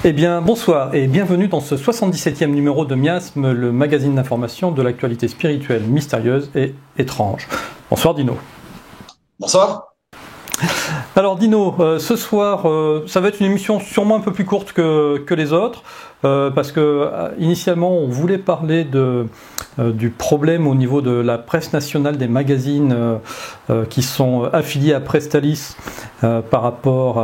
Eh bien, bonsoir et bienvenue dans ce 77e numéro de Miasme, le magazine d'information de l'actualité spirituelle, mystérieuse et étrange. Bonsoir Dino. Bonsoir. Alors Dino, ce soir, ça va être une émission sûrement un peu plus courte que les autres, parce que initialement on voulait parler du problème au niveau de la presse nationale des magazines qui sont affiliés à Prestalis par rapport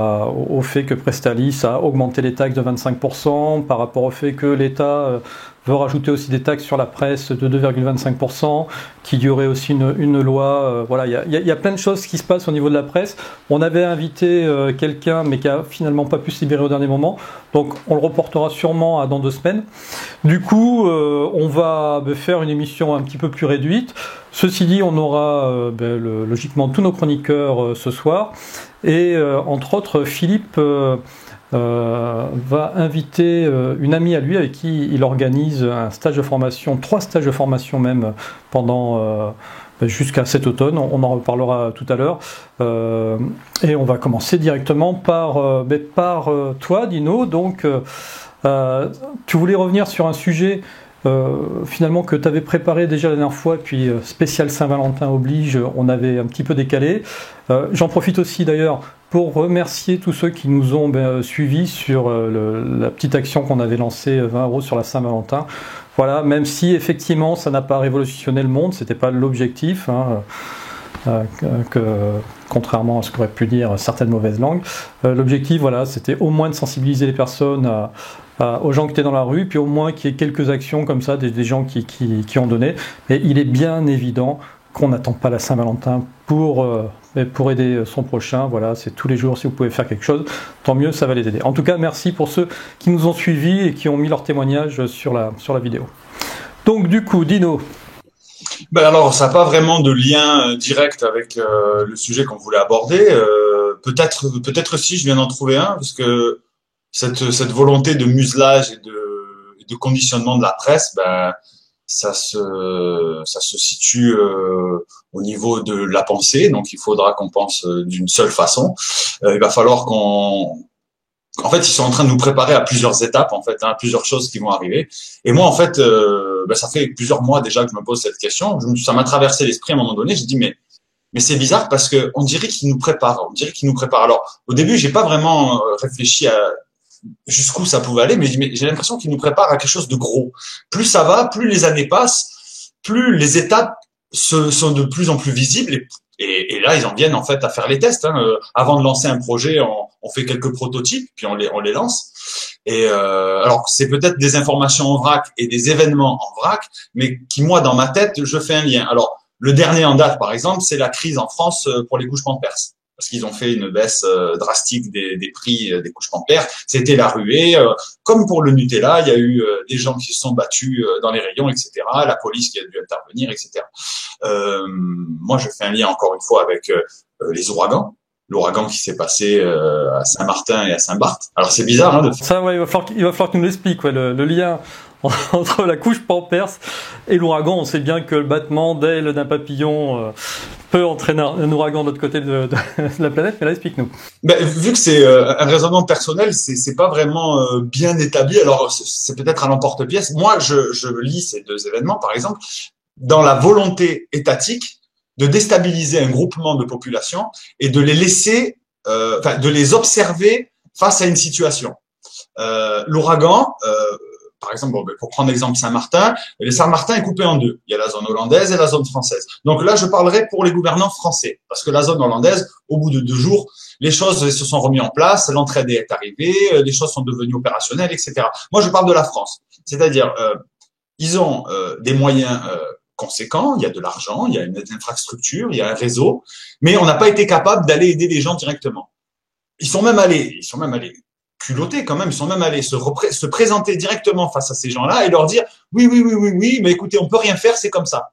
au fait que Prestalis a augmenté les taxes de 25%, par rapport au fait que l'État veut rajouter aussi des taxes sur la presse de 2,25%, qu'il y aurait aussi une loi. Voilà, il y a plein de choses qui se passent au niveau de la presse. On avait invité quelqu'un, mais qui a finalement pas pu se libérer au dernier moment. Donc, on le reportera sûrement dans 2 semaines. Du coup, on va faire une émission un petit peu plus réduite. Ceci dit, on aura logiquement tous nos chroniqueurs ce soir. Et entre autres, Philippe va inviter une amie à lui avec qui il organise un stage de formation, 3 stages de formation même pendant jusqu'à cet automne. On en reparlera tout à l'heure. Et on va commencer directement par toi, Dino. Donc, tu voulais revenir sur un sujet finalement que tu avais préparé déjà la dernière fois, puis spécial Saint-Valentin oblige, on avait un petit peu décalé. J'en profite aussi d'ailleurs pour remercier tous ceux qui nous ont suivis sur la petite action qu'on avait lancée, 20 € sur la Saint-Valentin. Voilà, même si effectivement ça n'a pas révolutionné le monde, c'était pas l'objectif, contrairement à ce qu'auraient pu dire certaines mauvaises langues. L'objectif, voilà, c'était au moins de sensibiliser les personnes aux gens qui étaient dans la rue, puis au moins qu'il y ait quelques actions comme ça, des gens qui ont donné. Mais il est bien évident qu'on n'attend pas la Saint-Valentin pour aider son prochain. Voilà, c'est tous les jours, si vous pouvez faire quelque chose, tant mieux, ça va les aider. En tout cas, merci pour ceux qui nous ont suivis et qui ont mis leur témoignage sur la vidéo. Donc du coup, Dino. Alors, ça n'a pas vraiment de lien direct avec le sujet qu'on voulait aborder. Peut-être si je viens d'en trouver un, parce que cette volonté de muselage et de conditionnement de la presse, ça se situe au niveau de la pensée. Donc, il faudra qu'on pense d'une seule façon. Il va falloir en fait, ils sont en train de nous préparer à plusieurs étapes, en fait, plusieurs choses qui vont arriver. Et moi, en fait, ça fait plusieurs mois déjà que je me pose cette question. Ça m'a traversé l'esprit à un moment donné. J'ai dit, mais c'est bizarre parce que on dirait qu'ils nous préparent. On dirait qu'ils nous préparent. Alors, au début, j'ai pas vraiment réfléchi à jusqu'où ça pouvait aller, mais j'ai l'impression qu'ils nous préparent à quelque chose de gros. Plus ça va, plus les années passent, plus les étapes sont de plus en plus visibles. Et là, ils en viennent en fait à faire les tests. Avant de lancer un projet, on fait quelques prototypes, puis on les lance. Et alors, c'est peut-être des informations en vrac et des événements en vrac, mais qui, moi, dans ma tête, je fais un lien. Alors, le dernier en date, par exemple, c'est la crise en France pour les couches Pampers. Parce qu'ils ont fait une baisse drastique des prix des couches Pampers. C'était la ruée. Comme pour le Nutella, il y a eu des gens qui se sont battus dans les rayons, etc. La police qui a dû intervenir, etc. Moi, je fais un lien encore une fois avec les ouragans. L'ouragan qui s'est passé à Saint-Martin et à Saint-Barth. Alors c'est bizarre, de faire... Ça, ouais, il va falloir que tu nous l'expliques, le lien entre la couche Pampers et l'ouragan. On sait bien que le battement d'aile d'un papillon peut entraîner un ouragan de l'autre côté de la planète, mais là, explique-nous. Vu que c'est un raisonnement personnel, c'est pas vraiment bien établi. Alors c'est peut-être à l'emporte-pièce. Moi, je lis ces 2 événements, par exemple, dans la volonté étatique de déstabiliser un groupement de population et de les laisser, de les observer face à une situation. L'ouragan, par exemple, pour prendre l'exemple Saint-Martin, le Saint-Martin est coupé en 2. Il y a la zone hollandaise et la zone française. Donc là, je parlerai pour les gouvernants français, parce que la zone hollandaise, au bout de 2 jours, les choses se sont remises en place, l'entraide est arrivée, les choses sont devenues opérationnelles, etc. Moi, je parle de la France, c'est-à-dire ils ont des moyens conséquents, il y a de l'argent, il y a une infrastructure, il y a un réseau, mais on n'a pas été capable d'aller aider les gens directement. Ils sont même allés culottés quand même, ils sont même allés se présenter directement face à ces gens-là et leur dire oui, mais écoutez, on peut rien faire, c'est comme ça.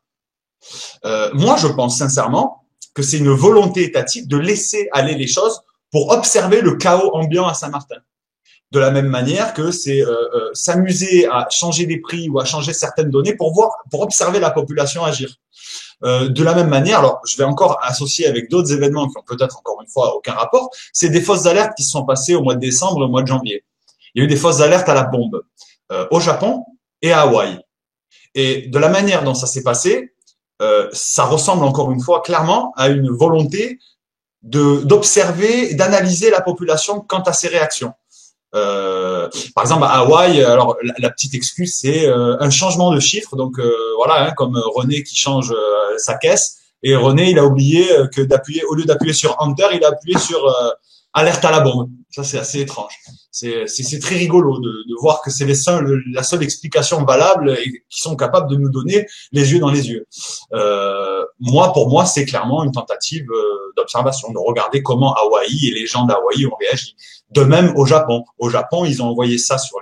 Moi, je pense sincèrement que c'est une volonté étatique de laisser aller les choses pour observer le chaos ambiant à Saint-Martin. De la même manière que c'est s'amuser à changer des prix ou à changer certaines données pour observer la population agir. De la même manière, alors je vais encore associer avec d'autres événements qui ont peut-être encore une fois aucun rapport, c'est des fausses alertes qui se sont passées au mois de décembre et au mois de janvier. il y a eu des fausses alertes à la bombe au Japon et à Hawaï. Et de la manière dont ça s'est passé, ça ressemble encore une fois clairement à une volonté d'observer, d'analyser la population quant à ses réactions. Par exemple, à Hawaï, alors la petite excuse, c'est un changement de chiffre. Donc voilà, hein, comme René qui change sa caisse, et René, il a oublié que d'appuyer, au lieu d'appuyer sur Enter, il a appuyé sur Alerte à la bombe. Ça, c'est assez étrange. C'est très rigolo de voir que c'est la seule explication valable et qui sont capables de nous donner les yeux dans les yeux. Pour moi, c'est clairement une tentative d'observation, de regarder comment Hawaï et les gens d'Hawaï ont réagi. De même au Japon. Au Japon, ils ont envoyé ça sur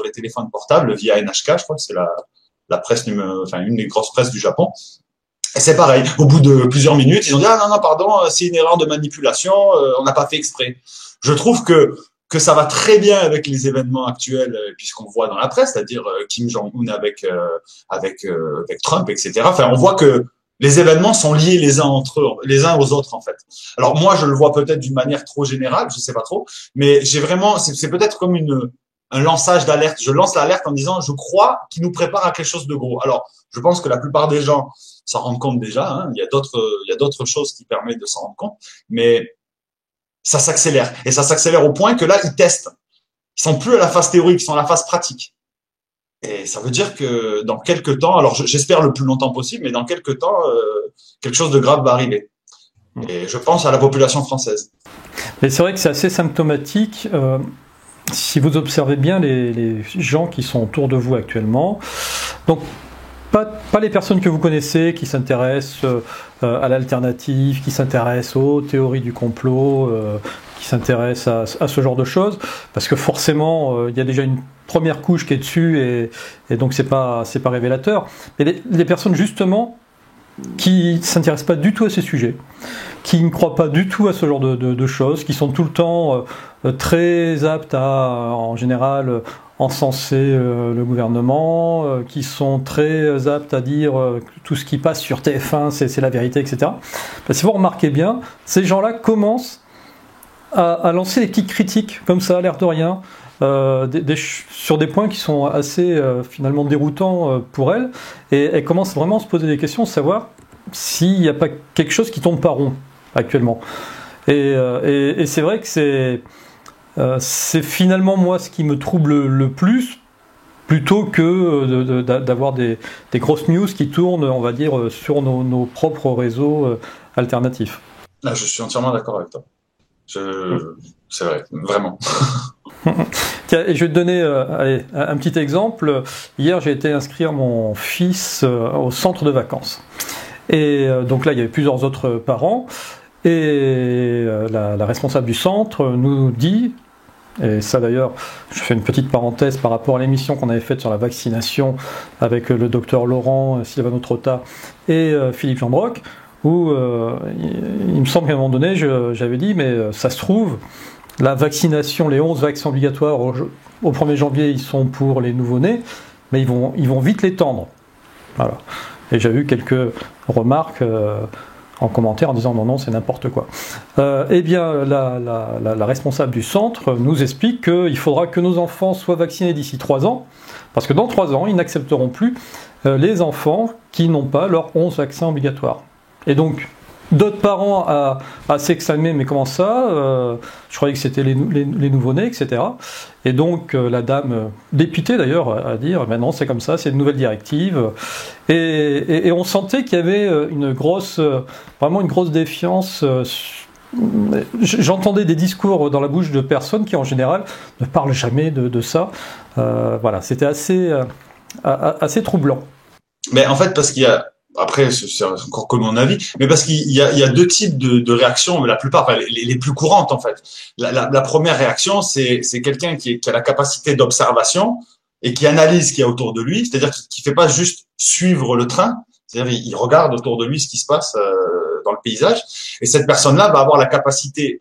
les téléphones portables via NHK, je crois que c'est la presse une des grosses presses du Japon. Et c'est pareil. Au bout de plusieurs minutes, ils ont dit ah non pardon, c'est une erreur de manipulation, on n'a pas fait exprès. Je trouve que ça va très bien avec les événements actuels, puisqu'on voit dans la presse, c'est-à-dire Kim Jong-un avec Trump, etc. Enfin, on voit que les événements sont liés les uns aux autres en fait. Alors moi, je le vois peut-être d'une manière trop générale, je sais pas trop, mais j'ai vraiment, c'est peut-être comme un lançage d'alerte. Je lance l'alerte en disant, je crois qu'il nous prépare à quelque chose de gros. Alors, je pense que la plupart des gens s'en rendent compte déjà. Hein. Il y a d'autres choses qui permettent de s'en rendre compte, mais ça s'accélère. Et ça s'accélère au point que là, ils testent. Ils sont plus à la phase théorique, ils sont à la phase pratique. Et ça veut dire que dans quelques temps, alors j'espère le plus longtemps possible, mais dans quelques temps, quelque chose de grave va arriver. Et je pense à la population française. Mais c'est vrai que c'est assez symptomatique. Si vous observez bien les gens qui sont autour de vous actuellement, donc pas les personnes que vous connaissez qui s'intéressent à l'alternative, qui s'intéressent aux théories du complot, qui s'intéressent à ce genre de choses, parce que forcément il y a déjà une première couche qui est dessus et donc c'est pas révélateur. Mais les personnes justement qui ne s'intéressent pas du tout à ces sujets, qui ne croient pas du tout à ce genre de choses, qui sont tout le temps très aptes à, en général, encenser le gouvernement, qui sont très aptes à dire tout ce qui passe sur TF1, c'est la vérité, etc. Ben, si vous remarquez bien, ces gens-là commencent à lancer des petites critiques, comme ça, à l'air de rien, sur des points qui sont assez finalement déroutants pour elles, et elles commencent vraiment à se poser des questions, savoir s'il n'y a pas quelque chose qui tombe pas rond actuellement. Et c'est vrai que c'est finalement moi ce qui me trouble le plus, plutôt que d'avoir des grosses news qui tournent, on va dire, sur nos propres réseaux alternatifs. Là, je suis entièrement d'accord avec toi. C'est vrai, vraiment. Tiens, et je vais te donner un petit exemple. Hier, j'ai été inscrire mon fils au centre de vacances. Et donc là, il y avait plusieurs autres parents. Et la responsable du centre nous dit, et ça d'ailleurs, je fais une petite parenthèse par rapport à l'émission qu'on avait faite sur la vaccination avec le docteur Laurent Silvano Trotta et Philippe Jambroc, où il me semble qu'à un moment donné, j'avais dit, mais ça se trouve, la vaccination, les 11 vaccins obligatoires au 1er janvier, ils sont pour les nouveau-nés, mais ils vont vite l'étendre. Voilà. Et j'ai eu quelques remarques en commentaire en disant non, c'est n'importe quoi. Eh bien, la responsable du centre nous explique qu'il faudra que nos enfants soient vaccinés d'ici 3 ans, parce que dans 3 ans, ils n'accepteront plus les enfants qui n'ont pas leurs 11 vaccins obligatoires. Et donc, d'autres parents à s'exclamer, mais comment ça je croyais que c'était les nouveau-nés, etc. Et donc la dame, dépitée d'ailleurs, à dire, ben non, c'est comme ça, c'est une nouvelle directive. Et on sentait qu'il y avait vraiment une grosse défiance. J'entendais des discours dans la bouche de personnes qui, en général, ne parlent jamais de ça. Voilà, c'était assez troublant. Mais en fait, parce qu'il y a... Après, c'est encore que mon avis, mais parce qu'il y a deux types de réactions, mais la plupart, les plus courantes en fait. La première réaction, c'est quelqu'un qui a la capacité d'observation et qui analyse ce qu'il y a autour de lui, c'est-à-dire qui fait pas juste suivre le train, c'est-à-dire il regarde autour de lui ce qui se passe dans le paysage, et cette personne-là va avoir la capacité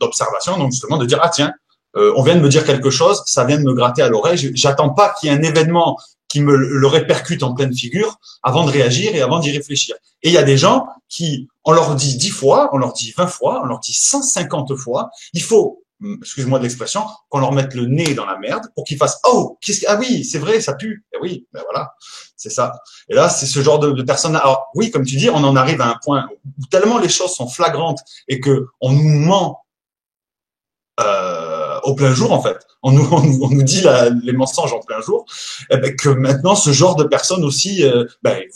d'observation, donc justement de dire ah tiens, on vient de me dire quelque chose, ça vient de me gratter à l'oreille, j'attends pas qu'il y ait un événement qui me le répercute en pleine figure avant de réagir et avant d'y réfléchir. Et il y a des gens qui, on leur dit 10 fois, on leur dit 20 fois, on leur dit 150 fois, il faut excuse-moi de l'expression, qu'on leur mette le nez dans la merde pour qu'ils fassent oh ah oui c'est vrai ça pue, et oui ben voilà c'est ça. Et là c'est ce genre de personnes. Alors oui comme tu dis on en arrive à un point où tellement les choses sont flagrantes et que on nous ment au plein jour en fait. On nous dit les mensonges en plein jour, eh ben, que maintenant ce genre de personnes aussi,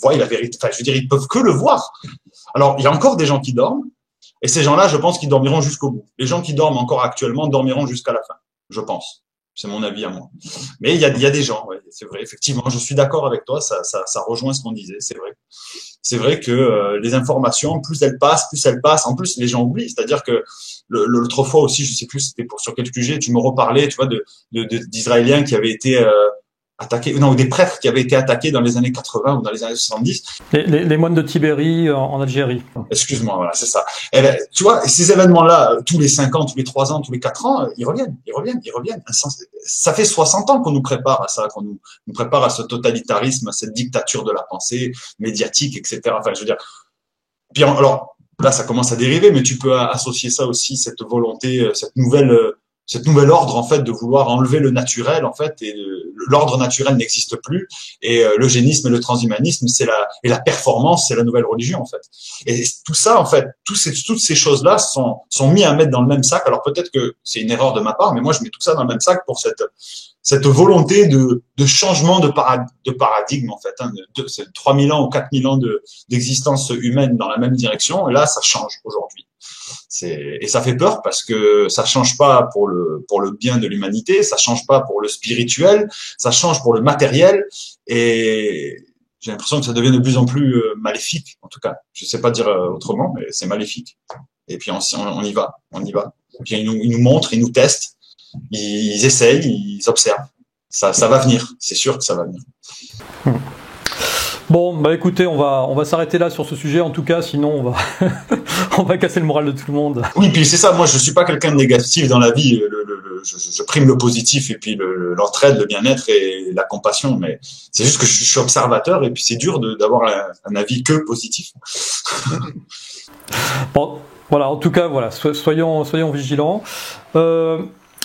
voient la vérité. Enfin, je veux dire, ils peuvent que le voir. Alors, il y a encore des gens qui dorment, et ces gens-là, je pense qu'ils dormiront jusqu'au bout. Les gens qui dorment encore actuellement dormiront jusqu'à la fin, je pense. C'est mon avis à moi. Mais il y a des gens, ouais, c'est vrai, effectivement, je suis d'accord avec toi, ça rejoint ce qu'on disait, c'est vrai. C'est vrai que les informations, plus elles passent. En plus, les gens oublient. C'est-à-dire que l'autre fois aussi, je sais plus, c'était sur quel sujet, tu me reparlais, tu vois, d'Israéliens qui avaient été attaqués, non, ou des prêtres qui avaient été attaqués dans les années 80 ou dans les années 70. Les moines de Tibérie en Algérie. Excuse-moi, voilà, c'est ça. Et ben, tu vois, ces événements-là, tous les 5 ans, tous les 3 ans, tous les 4 ans, ils reviennent. Ça fait 60 ans qu'on nous prépare à ça, qu'on nous prépare à ce totalitarisme, à cette dictature de la pensée médiatique, etc. Enfin, je veux dire. Puis alors, là, ça commence à dériver, mais tu peux associer ça aussi, cette volonté, cette nouvelle ordre en fait de vouloir enlever le naturel en fait, et l'ordre naturel n'existe plus, et l'eugénisme et le transhumanisme et la performance c'est la nouvelle religion en fait. Et tout ça en fait, toutes ces choses là sont mis à mettre dans le même sac. Alors peut-être que c'est une erreur de ma part, mais moi je mets tout ça dans le même sac pour cette volonté de changement de paradigme en fait, hein, de 3000 ans ou 4000 ans d'existence humaine dans la même direction, et là ça change aujourd'hui. Et ça fait peur parce que ça change pas pour le bien de l'humanité, ça change pas pour le spirituel, ça change pour le matériel, et j'ai l'impression que ça devient de plus en plus maléfique, en tout cas. Je sais pas dire autrement, mais c'est maléfique. Et puis on y va. Et puis ils nous montrent, ils nous testent, ils essayent, ils observent. Ça va venir, c'est sûr que ça va venir. Bon, bah écoutez, on va s'arrêter là sur ce sujet, en tout cas, sinon on va casser le moral de tout le monde. Oui, puis c'est ça, moi je suis pas quelqu'un de négatif dans la vie, je prime le positif et puis l'entraide, le bien-être et la compassion, mais c'est juste que je suis observateur et puis c'est dur d'avoir un avis que positif. Bon, voilà, en tout cas, voilà, soyons vigilants.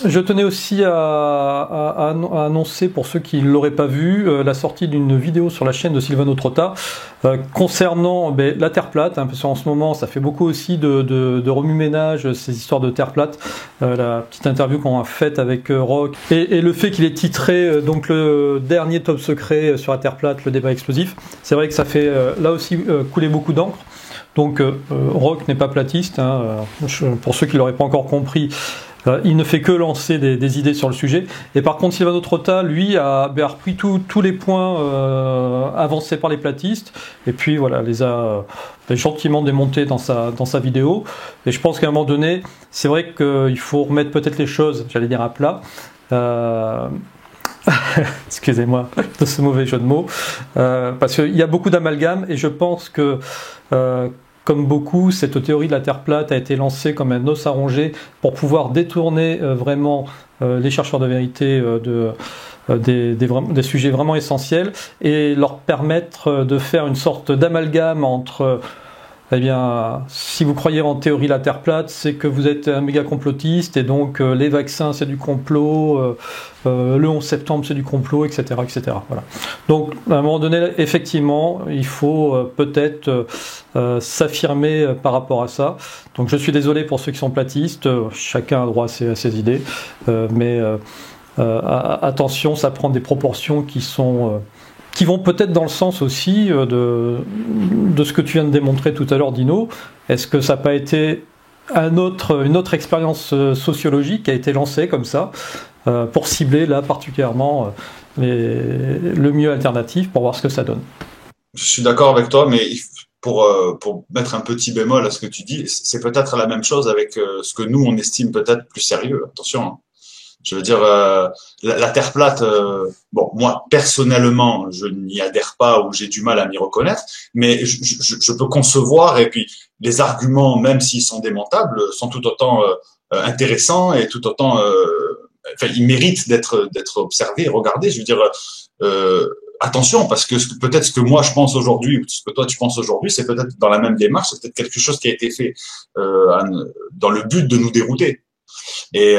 Je tenais aussi à annoncer, pour ceux qui ne l'auraient pas vu, la sortie d'une vidéo sur la chaîne de Silvano Trotta concernant la Terre plate, hein, parce qu'en ce moment ça fait beaucoup aussi de remue-ménage, ces histoires de Terre plate, la petite interview qu'on a faite avec Rock, et le fait qu'il est titré donc le dernier top secret sur la Terre plate, le débat explosif. C'est vrai que ça fait là aussi couler beaucoup d'encre. Donc Rock n'est pas platiste, hein, pour ceux qui ne l'auraient pas encore compris. Il ne fait que lancer des idées sur le sujet. Et par contre, Silvano Trotta, lui, a repris tous les points avancés par les platistes, et puis voilà, les a gentiment démontés dans sa vidéo. Et je pense qu'à un moment donné, c'est vrai qu'il faut remettre peut-être les choses, j'allais dire, à plat. Excusez-moi de ce mauvais jeu de mots. Parce qu'il y a beaucoup d'amalgames, et je pense que... comme beaucoup, cette théorie de la Terre plate a été lancée comme un os à ronger pour pouvoir détourner vraiment les chercheurs de vérité des sujets vraiment essentiels, et leur permettre de faire une sorte d'amalgame entre... Eh bien, si vous croyez en théorie de la Terre plate, c'est que vous êtes un méga complotiste, et donc les vaccins c'est du complot, le 11 septembre c'est du complot, etc., etc. Voilà. Donc, à un moment donné, effectivement, il faut peut-être s'affirmer par rapport à ça. Donc, je suis désolé pour ceux qui sont platistes, chacun a droit à ses idées, mais attention, ça prend des proportions qui vont peut-être dans le sens aussi de ce que tu viens de démontrer tout à l'heure, Dino. Est-ce que ça n'a pas été une autre expérience sociologique qui a été lancée comme ça, pour cibler là particulièrement le milieu alternatif, pour voir ce que ça donne? Je suis d'accord avec toi, mais pour mettre un petit bémol à ce que tu dis, c'est peut-être la même chose avec ce que nous on estime peut-être plus sérieux. Attention, hein. Je veux dire, la Terre plate, bon, moi, personnellement, je n'y adhère pas ou j'ai du mal à m'y reconnaître, mais je peux concevoir, et puis les arguments, même s'ils sont démontables, sont tout autant intéressants et tout autant... enfin, ils méritent d'être observés et regardés. Je veux dire, attention, parce que peut-être ce que moi je pense aujourd'hui, ou ce que toi tu penses aujourd'hui, c'est peut-être dans la même démarche, c'est peut-être quelque chose qui a été fait dans le but de nous dérouter. Et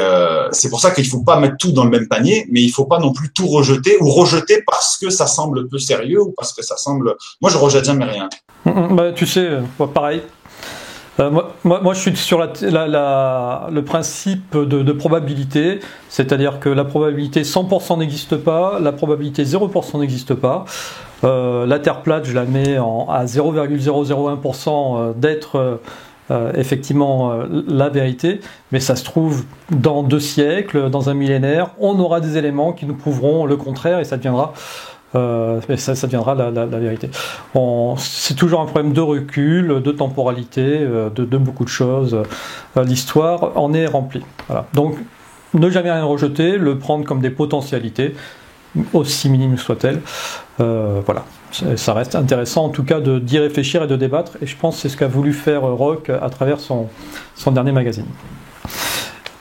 c'est pour ça qu'il faut pas mettre tout dans le même panier, mais il faut pas non plus tout rejeter ou rejeter parce que ça semble peu sérieux ou parce que ça semble. Moi, je rejette jamais rien. Bah, tu sais, moi, pareil. Moi, je suis sur le principe de probabilité, c'est-à-dire que la probabilité 100% n'existe pas, la probabilité 0% n'existe pas. La Terre plate, je la mets à 0,001% d'être effectivement la vérité, mais ça se trouve dans 2 siècles, dans un millénaire, on aura des éléments qui nous prouveront le contraire et ça deviendra la vérité. C'est toujours un problème de recul, de temporalité, de beaucoup de choses. L'histoire en est remplie. Voilà. Donc, ne jamais rien rejeter, le prendre comme des potentialités, aussi minimes soient-elles. Voilà. Ça reste intéressant en tout cas d'y réfléchir et de débattre, et je pense que c'est ce qu'a voulu faire Roch à travers son dernier magazine.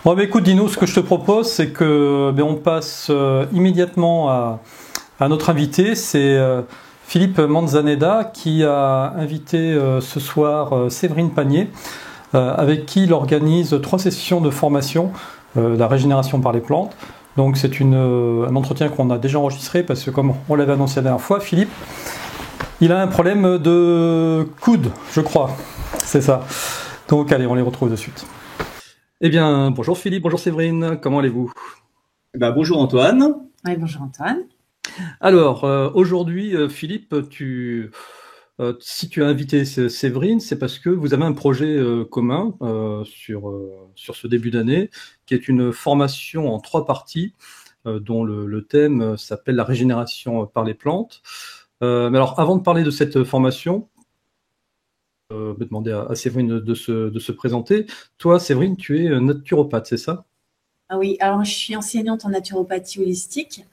Bon, bah, écoute Dino, ce que je te propose, c'est que on passe immédiatement à notre invité, c'est Philippe Manzaneda qui a invité ce soir Séverine Panier, avec qui il organise 3 sessions de formation, la régénération par les plantes. Donc c'est un entretien qu'on a déjà enregistré parce que comme on l'avait annoncé la dernière fois, Philippe, il a un problème de coude, je crois. C'est ça. Donc allez, on les retrouve de suite. Eh bien, bonjour Philippe, bonjour Séverine, comment allez-vous? Bonjour Antoine. Oui, bonjour Antoine. Alors, aujourd'hui, Philippe, si tu as invité Séverine, c'est parce que vous avez un projet commun sur ce début d'année, qui est une formation en 3 parties, dont le thème s'appelle la régénération par les plantes. Mais alors, avant de parler de cette formation, je vais demander à Séverine de se présenter. Toi, Séverine, tu es naturopathe, c'est ça? Ah oui, alors je suis enseignante en naturopathie holistique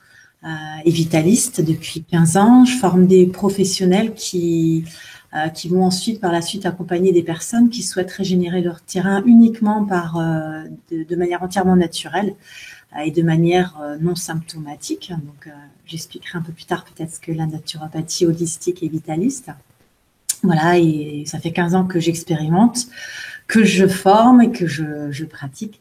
et vitaliste depuis 15 ans. Je forme des professionnels qui vont ensuite, par la suite, accompagner des personnes qui souhaitent régénérer leur terrain uniquement de manière entièrement naturelle et de manière non symptomatique. Donc, j'expliquerai un peu plus tard peut-être ce que la naturopathie holistique et vitaliste. Voilà, et ça fait 15 ans que j'expérimente, que je forme et que je pratique.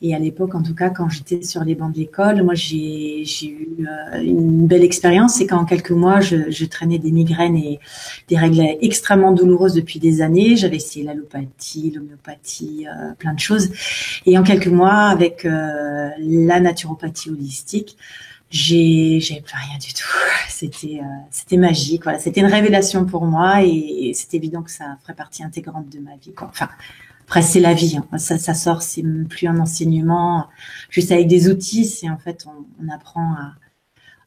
Et à l'époque, en tout cas, quand j'étais sur les bancs de l'école, moi, j'ai eu une belle expérience. C'est qu'en quelques mois, je traînais des migraines et des règles extrêmement douloureuses depuis des années. J'avais essayé l'allopathie, l'homéopathie, plein de choses. Et en quelques mois, avec la naturopathie holistique, j'avais plus rien du tout. C'était magique. Voilà, c'était une révélation pour moi et c'est évident que ça ferait partie intégrante de ma vie, quoi. Enfin, après, c'est la vie, hein. Ça sort, c'est plus un enseignement juste avec des outils. C'est en fait, on apprend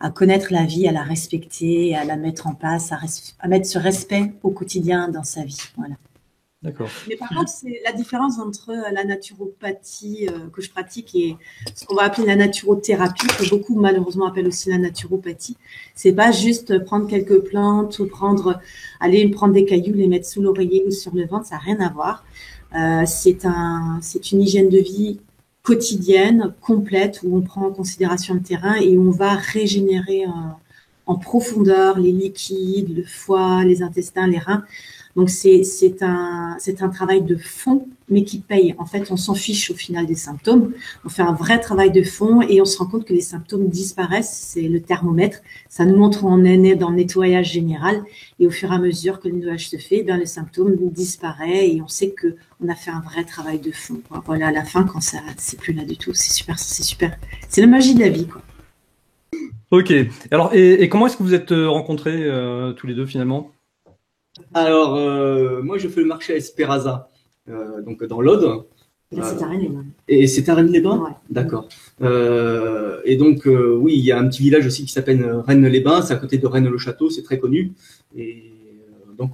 à connaître la vie, à la respecter, à la mettre en place, à mettre ce respect au quotidien dans sa vie. Voilà. D'accord. Mais par contre, c'est la différence entre la naturopathie que je pratique et ce qu'on va appeler la naturothérapie, que beaucoup malheureusement appellent aussi la naturopathie. C'est pas juste prendre quelques plantes ou aller prendre des cailloux, les mettre sous l'oreiller ou sur le ventre, ça n'a rien à voir. C'est une hygiène de vie quotidienne, complète, où on prend en considération le terrain et on va régénérer en profondeur les liquides, le foie, les intestins, les reins. Donc c'est un travail de fond, mais qui paye. En fait, on s'en fiche au final des symptômes. On fait un vrai travail de fond et on se rend compte que les symptômes disparaissent. C'est le thermomètre. Ça nous montre où on est dans le nettoyage général. Et au fur et à mesure que le nettoyage se fait, le symptôme disparaît et on sait que on a fait un vrai travail de fond, quoi. Voilà, à la fin, quand c'est plus là du tout, c'est super, c'est super. C'est la magie de la vie, quoi. Ok. Alors, et comment est-ce que vous êtes rencontrés tous les deux finalement? Alors, moi, je fais le marché à Espéraza, donc dans l'Aude. C'est à Rennes-les-Bains. Et c'est à Rennes-les-Bains? Ouais. D'accord. Et donc, oui, il y a un petit village aussi qui s'appelle Rennes-les-Bains. C'est à côté de Rennes-le-Château, c'est très connu. Et donc,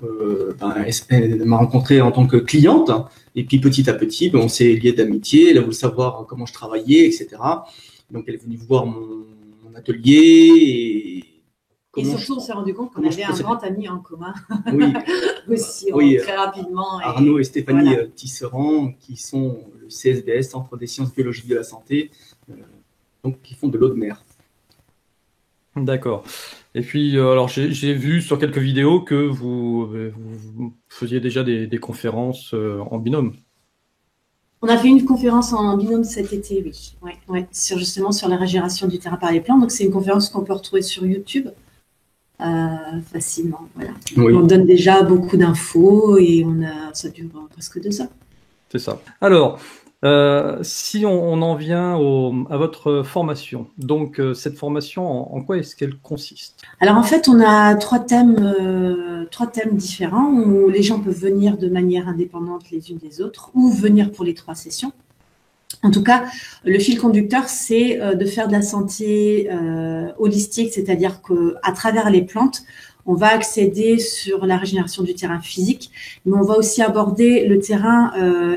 elle m'a rencontré en tant que cliente. Et puis, petit à petit, on s'est liés d'amitié. Elle a voulu savoir comment je travaillais, etc. Donc, elle est venue voir mon atelier Et surtout, on s'est rendu compte qu'on avait un grand ami en commun. Oui. aussi, très rapidement. Arnaud et Stéphanie voilà. Tisserand, qui sont le CSBS, Centre des sciences biologiques de la santé, donc qui font de l'eau de mer. D'accord. Et puis, alors j'ai vu sur quelques vidéos que vous faisiez déjà des conférences en binôme. On a fait une conférence en binôme cet été, oui. Ouais, justement sur la régénération du terrain par les plantes. Donc, c'est une conférence qu'on peut retrouver sur YouTube facilement. Voilà. Oui. On donne déjà beaucoup d'infos et ça dure presque 2 heures. C'est ça. Alors, si on en vient à votre formation, donc cette formation, en quoi est-ce qu'elle consiste? Alors en fait, on a 3 thèmes différents où les gens peuvent venir de manière indépendante les unes des autres ou venir pour les 3 sessions. En tout cas, le fil conducteur, c'est de faire de la santé holistique, c'est-à-dire qu'à travers les plantes, on va accéder sur la régénération du terrain physique, mais on va aussi aborder le terrain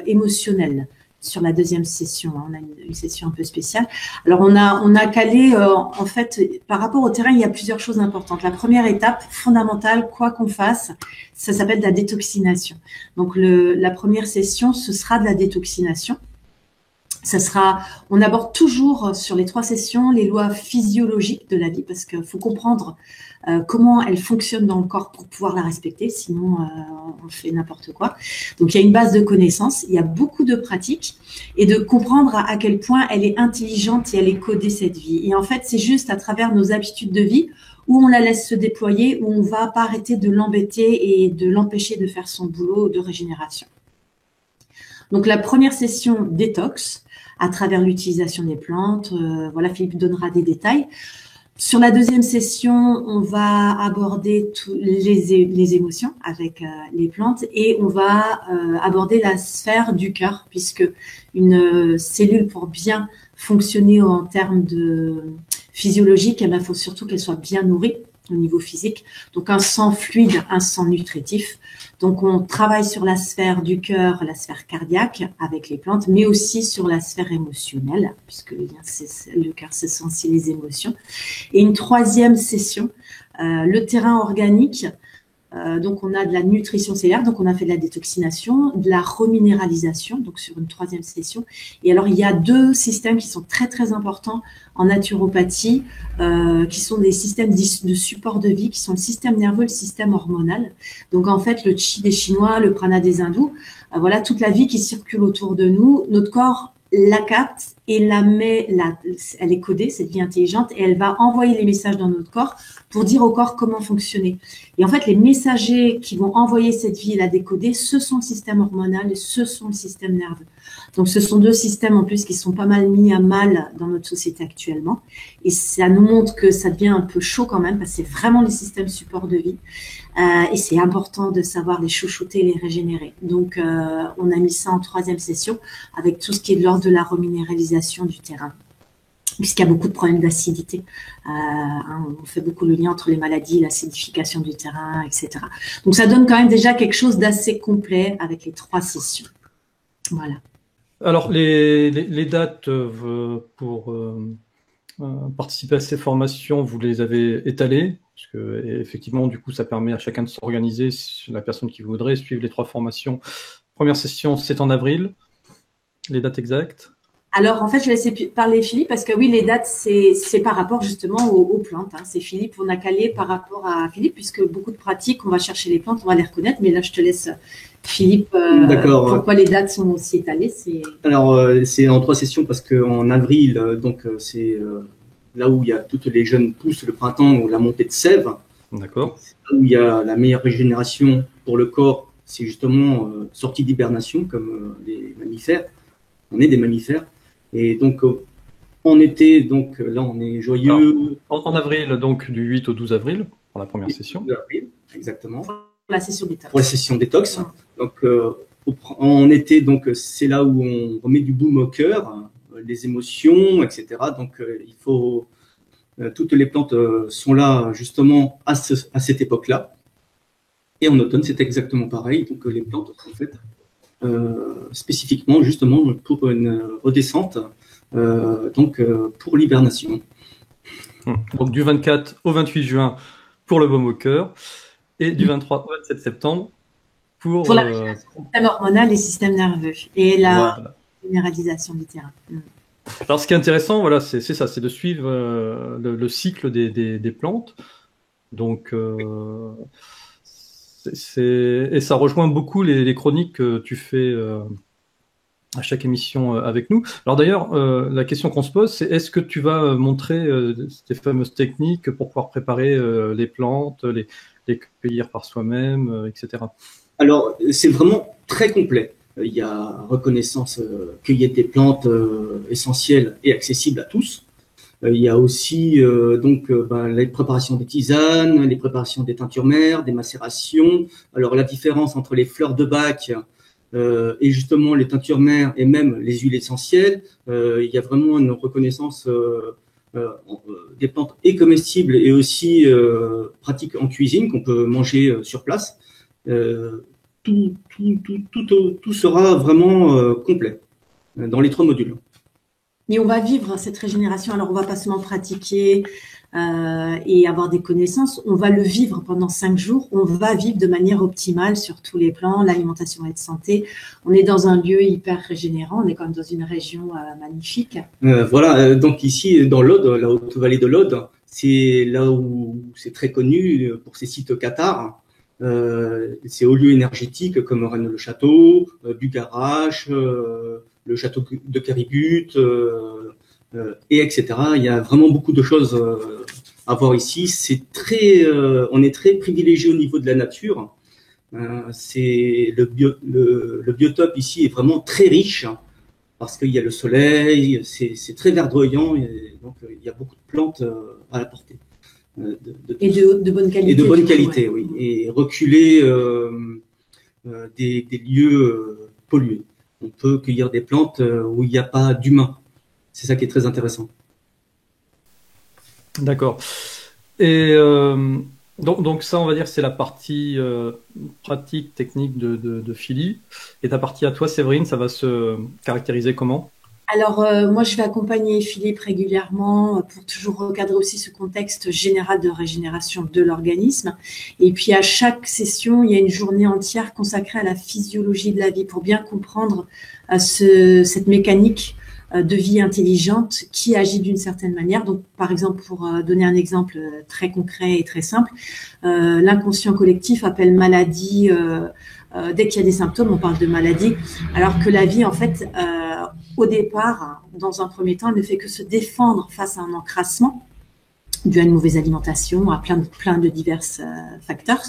émotionnel sur la 2e session. On a une session un peu spéciale. Alors, on a calé, en fait, par rapport au terrain, il y a plusieurs choses importantes. La première étape fondamentale, quoi qu'on fasse, ça s'appelle de la détoxination. Donc, la première session, ce sera de la détoxination. On aborde toujours sur les 3 sessions les lois physiologiques de la vie parce qu'il faut comprendre comment elle fonctionne dans le corps pour pouvoir la respecter, sinon on fait n'importe quoi. Donc il y a une base de connaissances, il y a beaucoup de pratiques et de comprendre à quel point elle est intelligente et elle est codée cette vie. Et en fait, c'est juste à travers nos habitudes de vie où on la laisse se déployer, où on va pas arrêter de l'embêter et de l'empêcher de faire son boulot de régénération. Donc la première session détox, à travers l'utilisation des plantes. Voilà, Philippe donnera des détails. Sur la 2e session, on va aborder les émotions avec les plantes et on va aborder la sphère du cœur, puisque une cellule, pour bien fonctionner en termes de physiologique, il faut surtout qu'elle soit bien nourrie au niveau physique. Donc un sang fluide, un sang nutritif. Donc on travaille sur la sphère du cœur, la sphère cardiaque avec les plantes, mais aussi sur la sphère émotionnelle, puisque le cœur, ce sont aussi les émotions. Et une 3e session, le terrain organique. Donc on a de la nutrition cellulaire, donc on a fait de la détoxination, de la reminéralisation, donc sur une 3e session. Et alors il y a 2 systèmes qui sont très très importants en naturopathie, qui sont des systèmes de support de vie, qui sont le système nerveux, le système hormonal. Donc en fait le chi des Chinois, le prana des hindous, voilà toute la vie qui circule autour de nous. Notre corps la capte et elle est codée, cette vie intelligente, et elle va envoyer les messages dans notre corps pour dire au corps comment fonctionner. Et en fait, les messagers qui vont envoyer cette vie et la décoder, ce sont le système hormonal et ce sont le système nerveux. Donc, ce sont 2 systèmes en plus qui sont pas mal mis à mal dans notre société actuellement. Et ça nous montre que ça devient un peu chaud quand même, parce que c'est vraiment les systèmes support de vie. Et c'est important de savoir les chouchouter et les régénérer. Donc, on a mis ça en 3e session avec tout ce qui est de l'ordre de la reminéralisation du terrain, puisqu'il y a beaucoup de problèmes d'acidité. On fait beaucoup le lien entre les maladies, l'acidification du terrain, etc. Donc, ça donne quand même déjà quelque chose d'assez complet avec les 3 sessions. Voilà. Alors, les dates pour participer à ces formations, vous les avez étalées, parce que effectivement, du coup, ça permet à chacun de s'organiser. La personne qui voudrait suivre les 3 formations. Première session, c'est en avril. Les dates exactes? Alors, en fait, je vais laisser parler Philippe, parce que oui, les dates, c'est par rapport justement aux plantes. Hein. C'est Philippe, on a calé par rapport à Philippe, puisque beaucoup de pratiques, on va chercher les plantes, on va les reconnaître. Mais là, je te laisse, Philippe, pourquoi les dates sont aussi étalées. Alors, c'est en 3 sessions, parce qu'en avril, donc c'est là où il y a toutes les jeunes pousses, le printemps, ou la montée de sève. D'accord. Là où il y a la meilleure régénération pour le corps, c'est justement sortie d'hibernation, comme les mammifères. On est des mammifères. Et donc, en été, donc là, on est joyeux. En avril, donc du 8 au 12 avril, pour la première session. Avril, exactement. La session détox. Pour la session détox. Donc, en été, donc c'est là où on remet du baume au cœur, les émotions, etc. Donc, il faut toutes les plantes sont là justement à cette époque-là. Et en automne, c'est exactement pareil. Donc, les plantes sont faites spécifiquement justement pour une redescente, donc pour l'hibernation. Donc du 24 au 28 juin pour le baume au cœur et du 23 au 27 septembre pour la système hormonal et système nerveux et la minéralisation du terrain. Alors ce qui est intéressant, voilà, c'est ça, c'est de suivre le cycle des plantes. Donc et ça rejoint beaucoup les chroniques que tu fais à chaque émission avec nous. Alors d'ailleurs, la question qu'on se pose, c'est est-ce que tu vas montrer ces fameuses techniques pour pouvoir préparer les plantes, les cueillir par soi-même, etc. Alors, c'est vraiment très complet. Il y a reconnaissance, cueillette des plantes essentielles et accessibles à tous. Il y a aussi les préparations des tisanes, les préparations des teintures mères, des macérations. Alors, la différence entre les fleurs de bac et justement les teintures mères et même les huiles essentielles, il y a vraiment une reconnaissance des plantes et comestibles et aussi pratiques en cuisine qu'on peut manger sur place. Tout sera vraiment complet dans les 3 modules. Et on va vivre cette régénération. Alors, on va pas seulement pratiquer et avoir des connaissances. On va le vivre pendant 5 jours. On va vivre de manière optimale sur tous les plans. L'alimentation et de santé. On est dans un lieu hyper régénérant. On est quand même dans une région magnifique. Voilà. Donc ici, dans l'Aude, la haute vallée de l'Aude, c'est là où c'est très connu pour ses sites cathares. C'est hauts lieux énergétiques comme Rennes-le-Château, Bugarache, le château de Caribut, et etc. Il y a vraiment beaucoup de choses à voir ici. On est très privilégié au niveau de la nature. Le biotope ici est vraiment très riche parce qu'il y a le soleil, c'est très verdoyant et donc il y a beaucoup de plantes à la portée. Et de bonne qualité. Et de bonne qualité, oui. Et reculer des lieux pollués. On peut cueillir des plantes où il n'y a pas d'humains. C'est ça qui est très intéressant. D'accord. Et donc ça, on va dire, c'est la partie pratique, technique de Philippe. Et ta partie à toi, Séverine, ça va se caractériser comment ? Alors, moi, je vais accompagner Philippe régulièrement pour toujours recadrer aussi ce contexte général de régénération de l'organisme. Et puis, à chaque session, il y a une journée entière consacrée à la physiologie de la vie pour bien comprendre cette mécanique de vie intelligente qui agit d'une certaine manière. Donc, par exemple, pour donner un exemple très concret et très simple, l'inconscient collectif appelle maladie, dès qu'il y a des symptômes, on parle de maladie, alors que la vie, en fait, au départ, dans un premier temps, elle ne fait que se défendre face à un encrassement dû à une mauvaise alimentation, à plein de divers facteurs.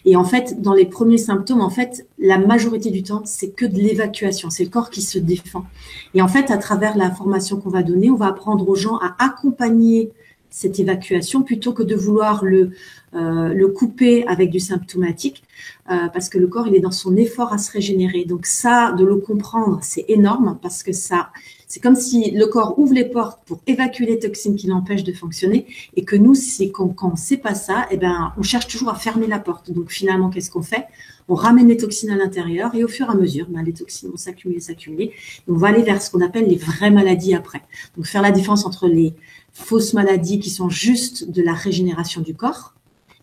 Et en fait, dans les premiers symptômes, en fait, la majorité du temps, c'est que de l'évacuation. C'est le corps qui se défend. Et en fait, à travers la formation qu'on va donner, on va apprendre aux gens à accompagner cette évacuation plutôt que de vouloir le couper avec du symptomatique, parce que le corps, il est dans son effort à se régénérer. Donc ça, de le comprendre, c'est énorme parce que c'est comme si le corps ouvre les portes pour évacuer les toxines qui l'empêchent de fonctionner et que nous, quand on ne sait pas ça, on cherche toujours à fermer la porte. Donc finalement, qu'est-ce qu'on fait ? On ramène les toxines à l'intérieur et au fur et à mesure, les toxines vont s'accumuler. Et on va aller vers ce qu'on appelle les vraies maladies après. Donc faire la différence entre les fausses maladies qui sont juste de la régénération du corps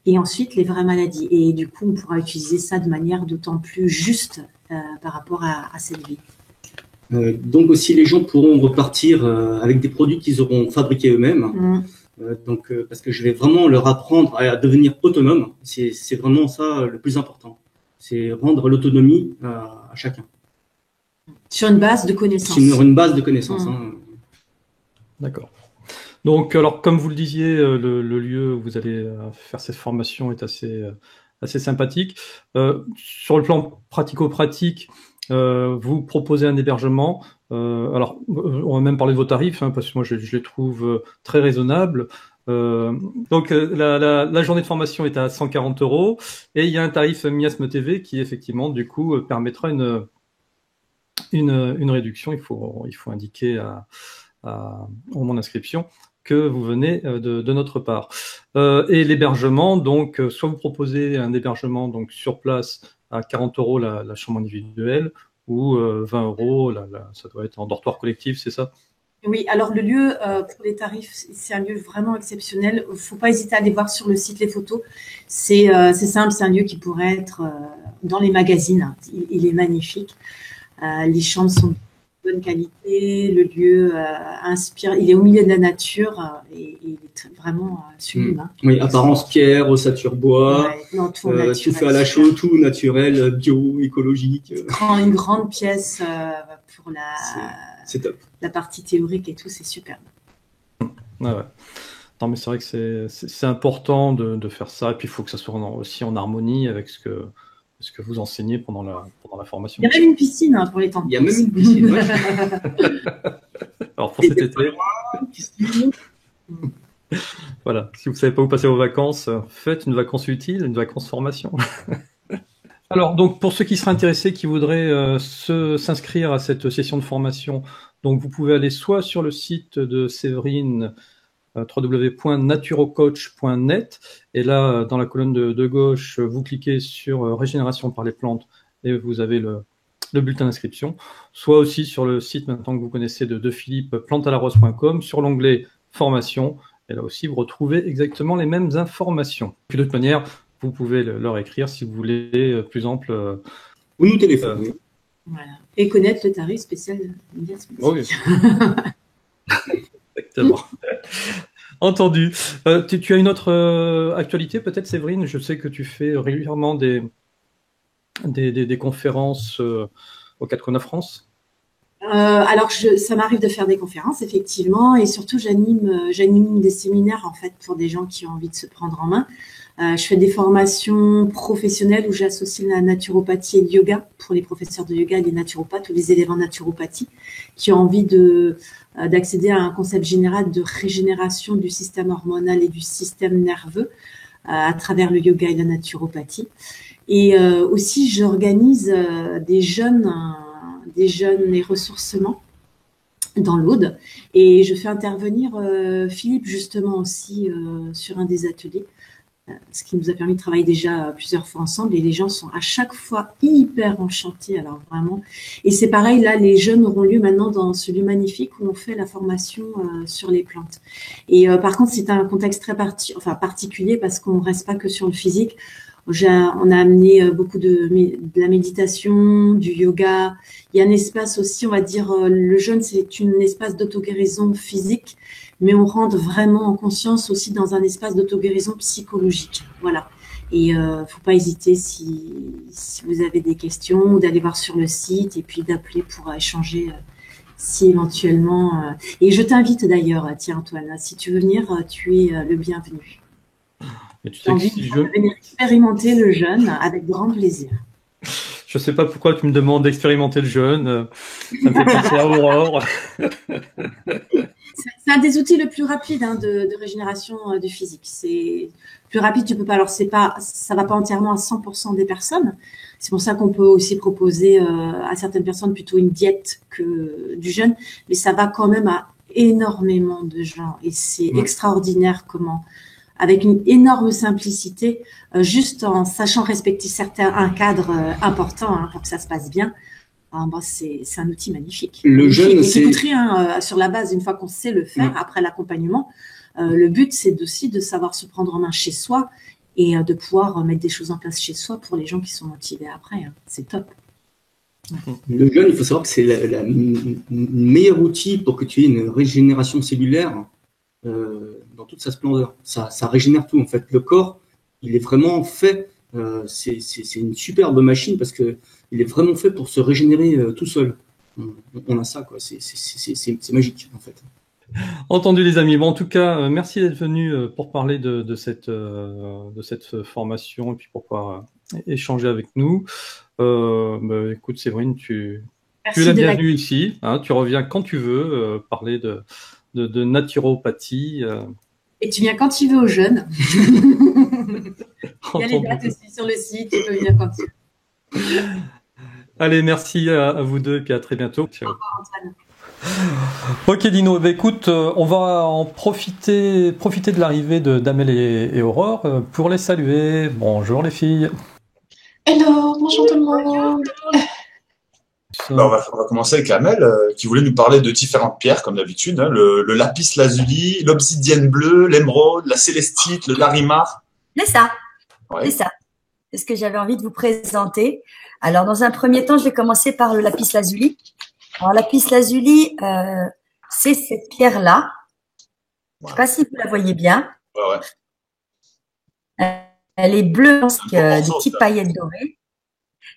et ensuite les vraies maladies. Et du coup, on pourra utiliser ça de manière d'autant plus juste par rapport à cette vie. Donc aussi, les gens pourront repartir avec des produits qu'ils auront fabriqués eux-mêmes. Parce que je vais vraiment leur apprendre à devenir autonome. C'est vraiment ça le plus important. C'est rendre l'autonomie à chacun. Sur une base de connaissances. Sur une base de connaissances. D'accord. Donc, alors, comme vous le disiez, le lieu où vous allez faire cette formation est assez sympathique. Sur le plan pratico-pratique, vous proposez un hébergement. Alors, on va même parler de vos tarifs, parce que moi, je les trouve très raisonnables. Donc, la journée de formation est à 140 € et il y a un tarif Miasme TV qui, effectivement, du coup, permettra une réduction. Il faut indiquer au moment d'inscription que vous venez de notre part. Et l'hébergement, donc, soit vous proposez un hébergement donc sur place à 40 € la chambre individuelle ou 20 €, ça doit être en dortoir collectif, c'est ça ? Oui, alors le lieu, pour les tarifs, c'est un lieu vraiment exceptionnel. Il ne faut pas hésiter à aller voir sur le site les photos. C'est simple, c'est un lieu qui pourrait être dans les magazines. Il est magnifique. Les chambres sont bonne qualité, le lieu inspire, il est au milieu de la nature et il est vraiment sublime. Hein. Oui, apparence pierre, ossature bois, non, tout fait à la chaux, tout naturel, bio, écologique. Une grande pièce pour c'est top. La partie théorique et tout, c'est superbe. Ouais. Non, mais c'est vrai que c'est important de faire ça, et puis il faut que ça soit aussi en harmonie avec ce que vous enseignez pendant la formation. Il y a même une piscine pour les temps. Il y a même une piscine, ouais. Alors pour cet été, voilà, si vous ne savez pas où passer vos vacances, faites une vacance utile, une vacance formation. Alors, donc, pour ceux qui seraient intéressés, qui voudraient s'inscrire à cette session de formation, donc vous pouvez aller soit sur le site de Séverine, www.naturocoach.net, et là, dans la colonne de gauche, vous cliquez sur Régénération par les plantes et vous avez le bulletin d'inscription, soit aussi sur le site maintenant que vous connaissez de Philippe, plantealarose.com, sur l'onglet Formation, et là aussi vous retrouvez exactement les mêmes informations. Puis de toute manière, vous pouvez leur écrire si vous voulez plus ample. Ou nous téléphoner. Voilà. Et connaître le tarif spécial. Oui. Exactement. Entendu. Tu as une autre actualité peut-être, Séverine? Je sais que tu fais régulièrement des conférences aux Quatre Coins de France. Alors, ça m'arrive de faire des conférences, effectivement, et surtout j'anime des séminaires en fait pour des gens qui ont envie de se prendre en main. Je fais des formations professionnelles où j'associe la naturopathie et le yoga pour les professeurs de yoga et les naturopathes ou les élèves en naturopathie qui ont envie d'accéder à un concept général de régénération du système hormonal et du système nerveux à travers le yoga et la naturopathie. Et aussi, j'organise des jeunes et ressourcements dans l'Aude. Et je fais intervenir Philippe justement aussi sur un des ateliers, ce qui nous a permis de travailler déjà plusieurs fois ensemble. Et les gens sont à chaque fois hyper enchantés. Alors vraiment. Et c'est pareil, là, les jeunes auront lieu maintenant dans ce lieu magnifique où on fait la formation sur les plantes. Et par contre, c'est un contexte très particulier parce qu'on ne reste pas que sur le physique. On a amené beaucoup de la méditation, du yoga. Il y a un espace aussi, on va dire, le jeûne, c'est un espace d'auto-guérison physique, mais on rentre vraiment en conscience aussi dans un espace d'auto-guérison psychologique. Voilà. Et faut pas hésiter si vous avez des questions ou d'aller voir sur le site et puis d'appeler pour échanger si éventuellement. Et je t'invite d'ailleurs, tiens Antoine, si tu veux venir, tu es le bienvenu. Mais tu sais que si je venir expérimenter le jeûne avec grand plaisir. Je sais pas pourquoi tu me demandes d'expérimenter le jeûne. Ça me fait penser à Aurore. C'est un des outils le plus rapide de régénération du physique. C'est plus rapide, tu peux pas. Alors ça va pas entièrement à 100% des personnes. C'est pour ça qu'on peut aussi proposer à certaines personnes plutôt une diète que du jeûne, mais ça va quand même à énormément de gens et c'est extraordinaire comment. Avec une énorme simplicité, juste en sachant respecter un cadre important pour que ça se passe bien. C'est un outil magnifique. Le jeûne, c'est coûte rien sur la base, une fois qu'on sait le faire, après l'accompagnement. Le but, c'est aussi de savoir se prendre en main chez soi et de pouvoir mettre des choses en place chez soi pour les gens qui sont motivés après. Hein. C'est top. Le jeûne, il faut savoir que c'est le meilleur outil pour que tu aies une régénération cellulaire dans toute sa splendeur. Ça régénère tout en fait. Le corps, il est vraiment fait. C'est une superbe machine parce que il est vraiment fait pour se régénérer tout seul. On a ça quoi. C'est magique en fait. Entendu les amis. Bon, en tout cas, merci d'être venus pour parler de cette formation et puis pour pouvoir échanger avec nous. Écoute Séverine, tu es la bienvenue ici. Hein, tu reviens quand tu veux parler de naturopathie. Et tu viens quand tu veux aux jeunes. Il y a les dates aussi sur le site, tu peux venir quand tu veux. Allez, merci à vous deux et puis à très bientôt. Au revoir Antoine. Ok Dino, écoute, on va en profiter de l'arrivée d'Amel et Aurore pour les saluer. Bonjour les filles. Hello, bonjour tout le monde. On va commencer avec Amel qui voulait nous parler de différentes pierres comme d'habitude, hein, le lapis lazuli, l'obsidienne bleue, l'émeraude, la célestite, le larimar. C'est ça, ouais. C'est ça. C'est ce que j'avais envie de vous présenter. Alors dans un premier temps, je vais commencer par le lapis lazuli. Alors, lapis lazuli, c'est cette pierre-là. Je ne sais pas si vous la voyez bien. Ouais. Elle est bleue avec des petites paillettes dorées.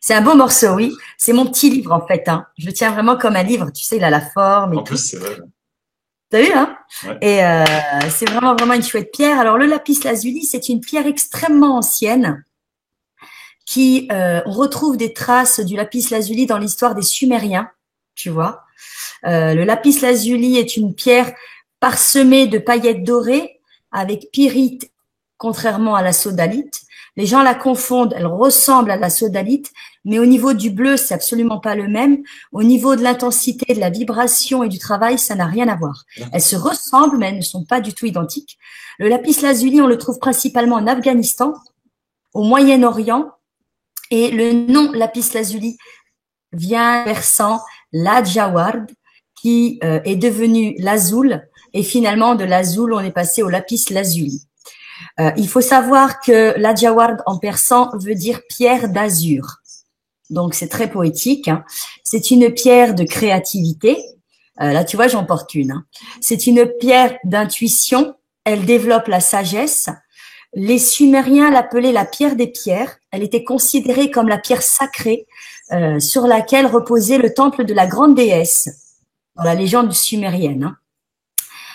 C'est un beau morceau, oui. C'est mon petit livre, en fait. Hein. Je le tiens vraiment comme un livre. Tu sais, il a la forme et En tout. plus, c'est vrai. T'as vu, hein? Ouais. Et c'est vraiment, vraiment une chouette pierre. Alors, le lapis lazuli, c'est une pierre extrêmement ancienne qui, on retrouve des traces du lapis lazuli dans l'histoire des Sumériens, tu vois. Le lapis lazuli est une pierre parsemée de paillettes dorées avec pyrite, contrairement à la sodalite. Les gens la confondent, elle ressemble à la sodalite, mais au niveau du bleu, c'est absolument pas le même. Au niveau de l'intensité, de la vibration et du travail, ça n'a rien à voir. Elles se ressemblent, mais elles ne sont pas du tout identiques. Le lapis lazuli, on le trouve principalement en Afghanistan, au Moyen-Orient, et le nom lapis lazuli vient versant l'Adjaward, qui est devenu l'azul, et finalement de l'azul, on est passé au lapis lazuli. Il faut savoir que l'Adjaward en persan veut dire pierre d'azur. Donc, c'est très poétique. Hein. C'est une pierre de créativité. Là, tu vois, j'en porte une. Hein. C'est une pierre d'intuition. Elle développe la sagesse. Les Sumériens l'appelaient la pierre des pierres. Elle était considérée comme la pierre sacrée sur laquelle reposait le temple de la grande déesse dans la légende sumérienne. Hein.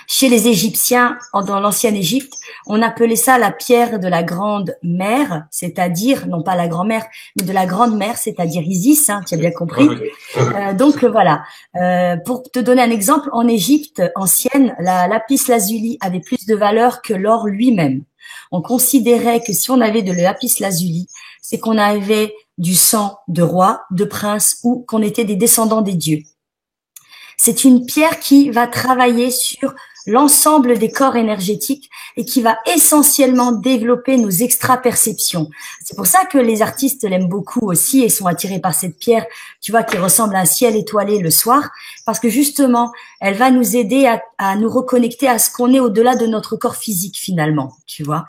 Chez les Égyptiens, dans l'ancienne Égypte, on appelait ça la pierre de la grande mère, c'est-à-dire, non pas la grand-mère, mais de la grande mère, c'est-à-dire Isis, hein, tu as bien compris. Donc voilà, pour te donner un exemple, en Égypte ancienne, la lapis lazuli avait plus de valeur que l'or lui-même. On considérait que si on avait de lapis lazuli, c'est qu'on avait du sang de roi, de prince ou qu'on était des descendants des dieux. C'est une pierre qui va travailler sur l'ensemble des corps énergétiques et qui va essentiellement développer nos extraperceptions. C'est pour ça que les artistes l'aiment beaucoup aussi et sont attirés par cette pierre, tu vois, qui ressemble à un ciel étoilé le soir, parce que justement, elle va nous aider à nous reconnecter à ce qu'on est au-delà de notre corps physique finalement, tu vois.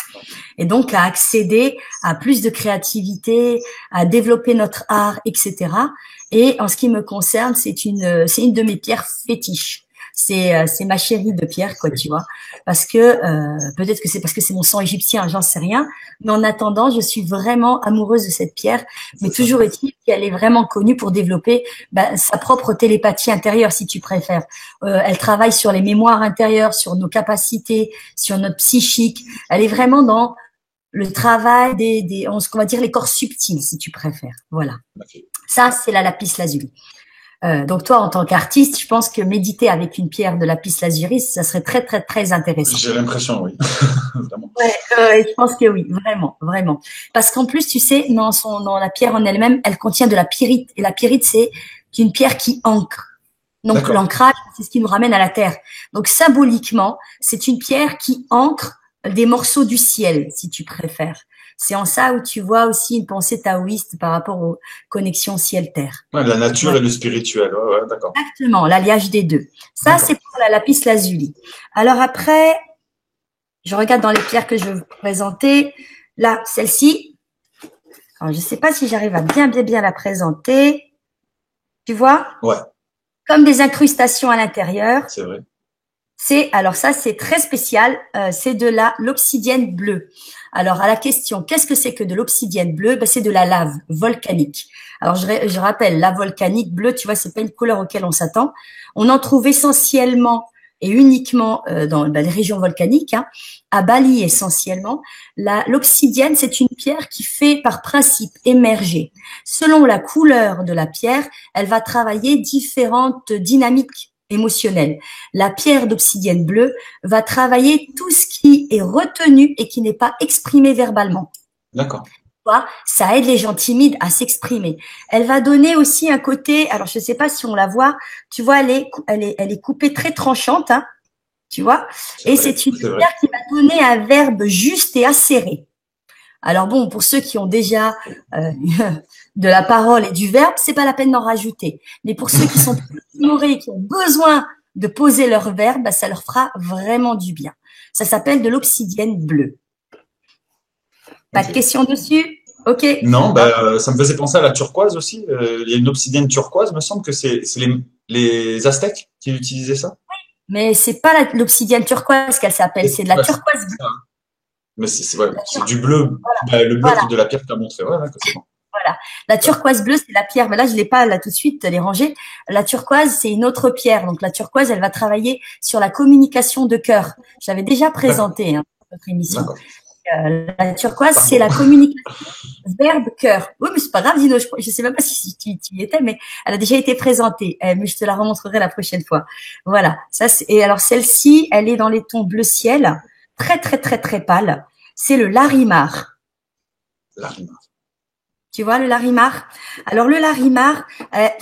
Et donc à accéder à plus de créativité, à développer notre art, etc. Et en ce qui me concerne, c'est une de mes pierres fétiches. C'est ma chérie de pierre, quoi, tu vois. Parce que peut-être que c'est parce que c'est mon sang égyptien, j'en sais rien. Mais en attendant, je suis vraiment amoureuse de cette pierre. Mais toujours est-il qu'elle est vraiment connue pour développer sa propre télépathie intérieure, si tu préfères. Elle travaille sur les mémoires intérieures, sur nos capacités, sur notre psychique. Elle est vraiment dans le travail ce qu'on va dire les corps subtils, si tu préfères. Voilà. Ça, c'est la lapis lazuli. Donc toi, en tant qu'artiste, je pense que méditer avec une pierre de lapis lazuli, ça serait très, très, très intéressant. J'ai l'impression, oui. Vraiment. Ouais, je pense que oui, vraiment, vraiment. Parce qu'en plus, tu sais, dans la pierre en elle-même, elle contient de la pyrite. Et la pyrite, c'est une pierre qui ancre. Donc l'ancrage, c'est ce qui nous ramène à la terre. Donc symboliquement, c'est une pierre qui ancre des morceaux du ciel, si tu préfères. C'est en ça où tu vois aussi une pensée taoïste par rapport aux connexions ciel-terre. Ouais, la nature et le spirituel, ouais, d'accord. Exactement, l'alliage des deux. Ça, c'est pour la lapis lazuli. Alors après, je regarde dans les pierres que je vais vous présenter. Là, celle-ci. Alors, je ne sais pas si j'arrive à bien la présenter. Tu vois? Ouais. Comme des incrustations à l'intérieur. C'est vrai. Alors ça, c'est très spécial. C'est de l'obsidienne bleue. Alors, à la question, qu'est-ce que c'est que de l'obsidienne bleue? C'est de la lave volcanique. Alors, je rappelle, la volcanique bleue, tu vois, c'est pas une couleur auquel on s'attend. On en trouve essentiellement et uniquement dans les régions volcaniques, hein, à Bali essentiellement. L'obsidienne, c'est une pierre qui fait par principe émerger. Selon la couleur de la pierre, elle va travailler différentes dynamiques émotionnelle. La pierre d'obsidienne bleue va travailler tout ce qui est retenu et qui n'est pas exprimé verbalement. D'accord. Ça aide les gens timides à s'exprimer. Elle va donner aussi un côté, alors je ne sais pas si on la voit, tu vois, elle est coupée très tranchante, hein, tu vois, et c'est une pierre qui va donner un verbe juste et acéré. Alors bon, pour ceux qui ont déjà de la parole et du verbe, c'est pas la peine d'en rajouter. Mais pour ceux qui sont plus timorés, qui ont besoin de poser leur verbe, ça leur fera vraiment du bien. Ça s'appelle de l'obsidienne bleue. Pas de questions dessus? Ok. Non, ça me faisait penser à la turquoise aussi. Il y a une obsidienne turquoise, me semble que c'est les Aztèques qui utilisaient ça? Mais c'est pas l'obsidienne turquoise qu'elle s'appelle, c'est de la Ouais, turquoise bleue. mais ouais, c'est du bleu, le bleu Voilà. de la pierre que tu as montré. Ouais, d'accord, c'est bon. Voilà. La turquoise bleue, c'est la pierre. Mais là, je l'ai pas là tout de suite les rangée. La turquoise, c'est une autre pierre. Donc la turquoise, elle va travailler sur la communication de cœur. Je l'avais déjà présenté dans notre émission. La turquoise, c'est la communication verbe-cœur. Oui, mais c'est pas grave, Dino. Je sais même pas si tu y étais, mais elle a déjà été présentée. Mais je te la remontrerai la prochaine fois. Voilà. Ça, et alors celle-ci, elle est dans les tons bleu ciel, très très très très pâle. C'est le larimar. Larimar. Tu vois, le larimar. Alors, le larimar,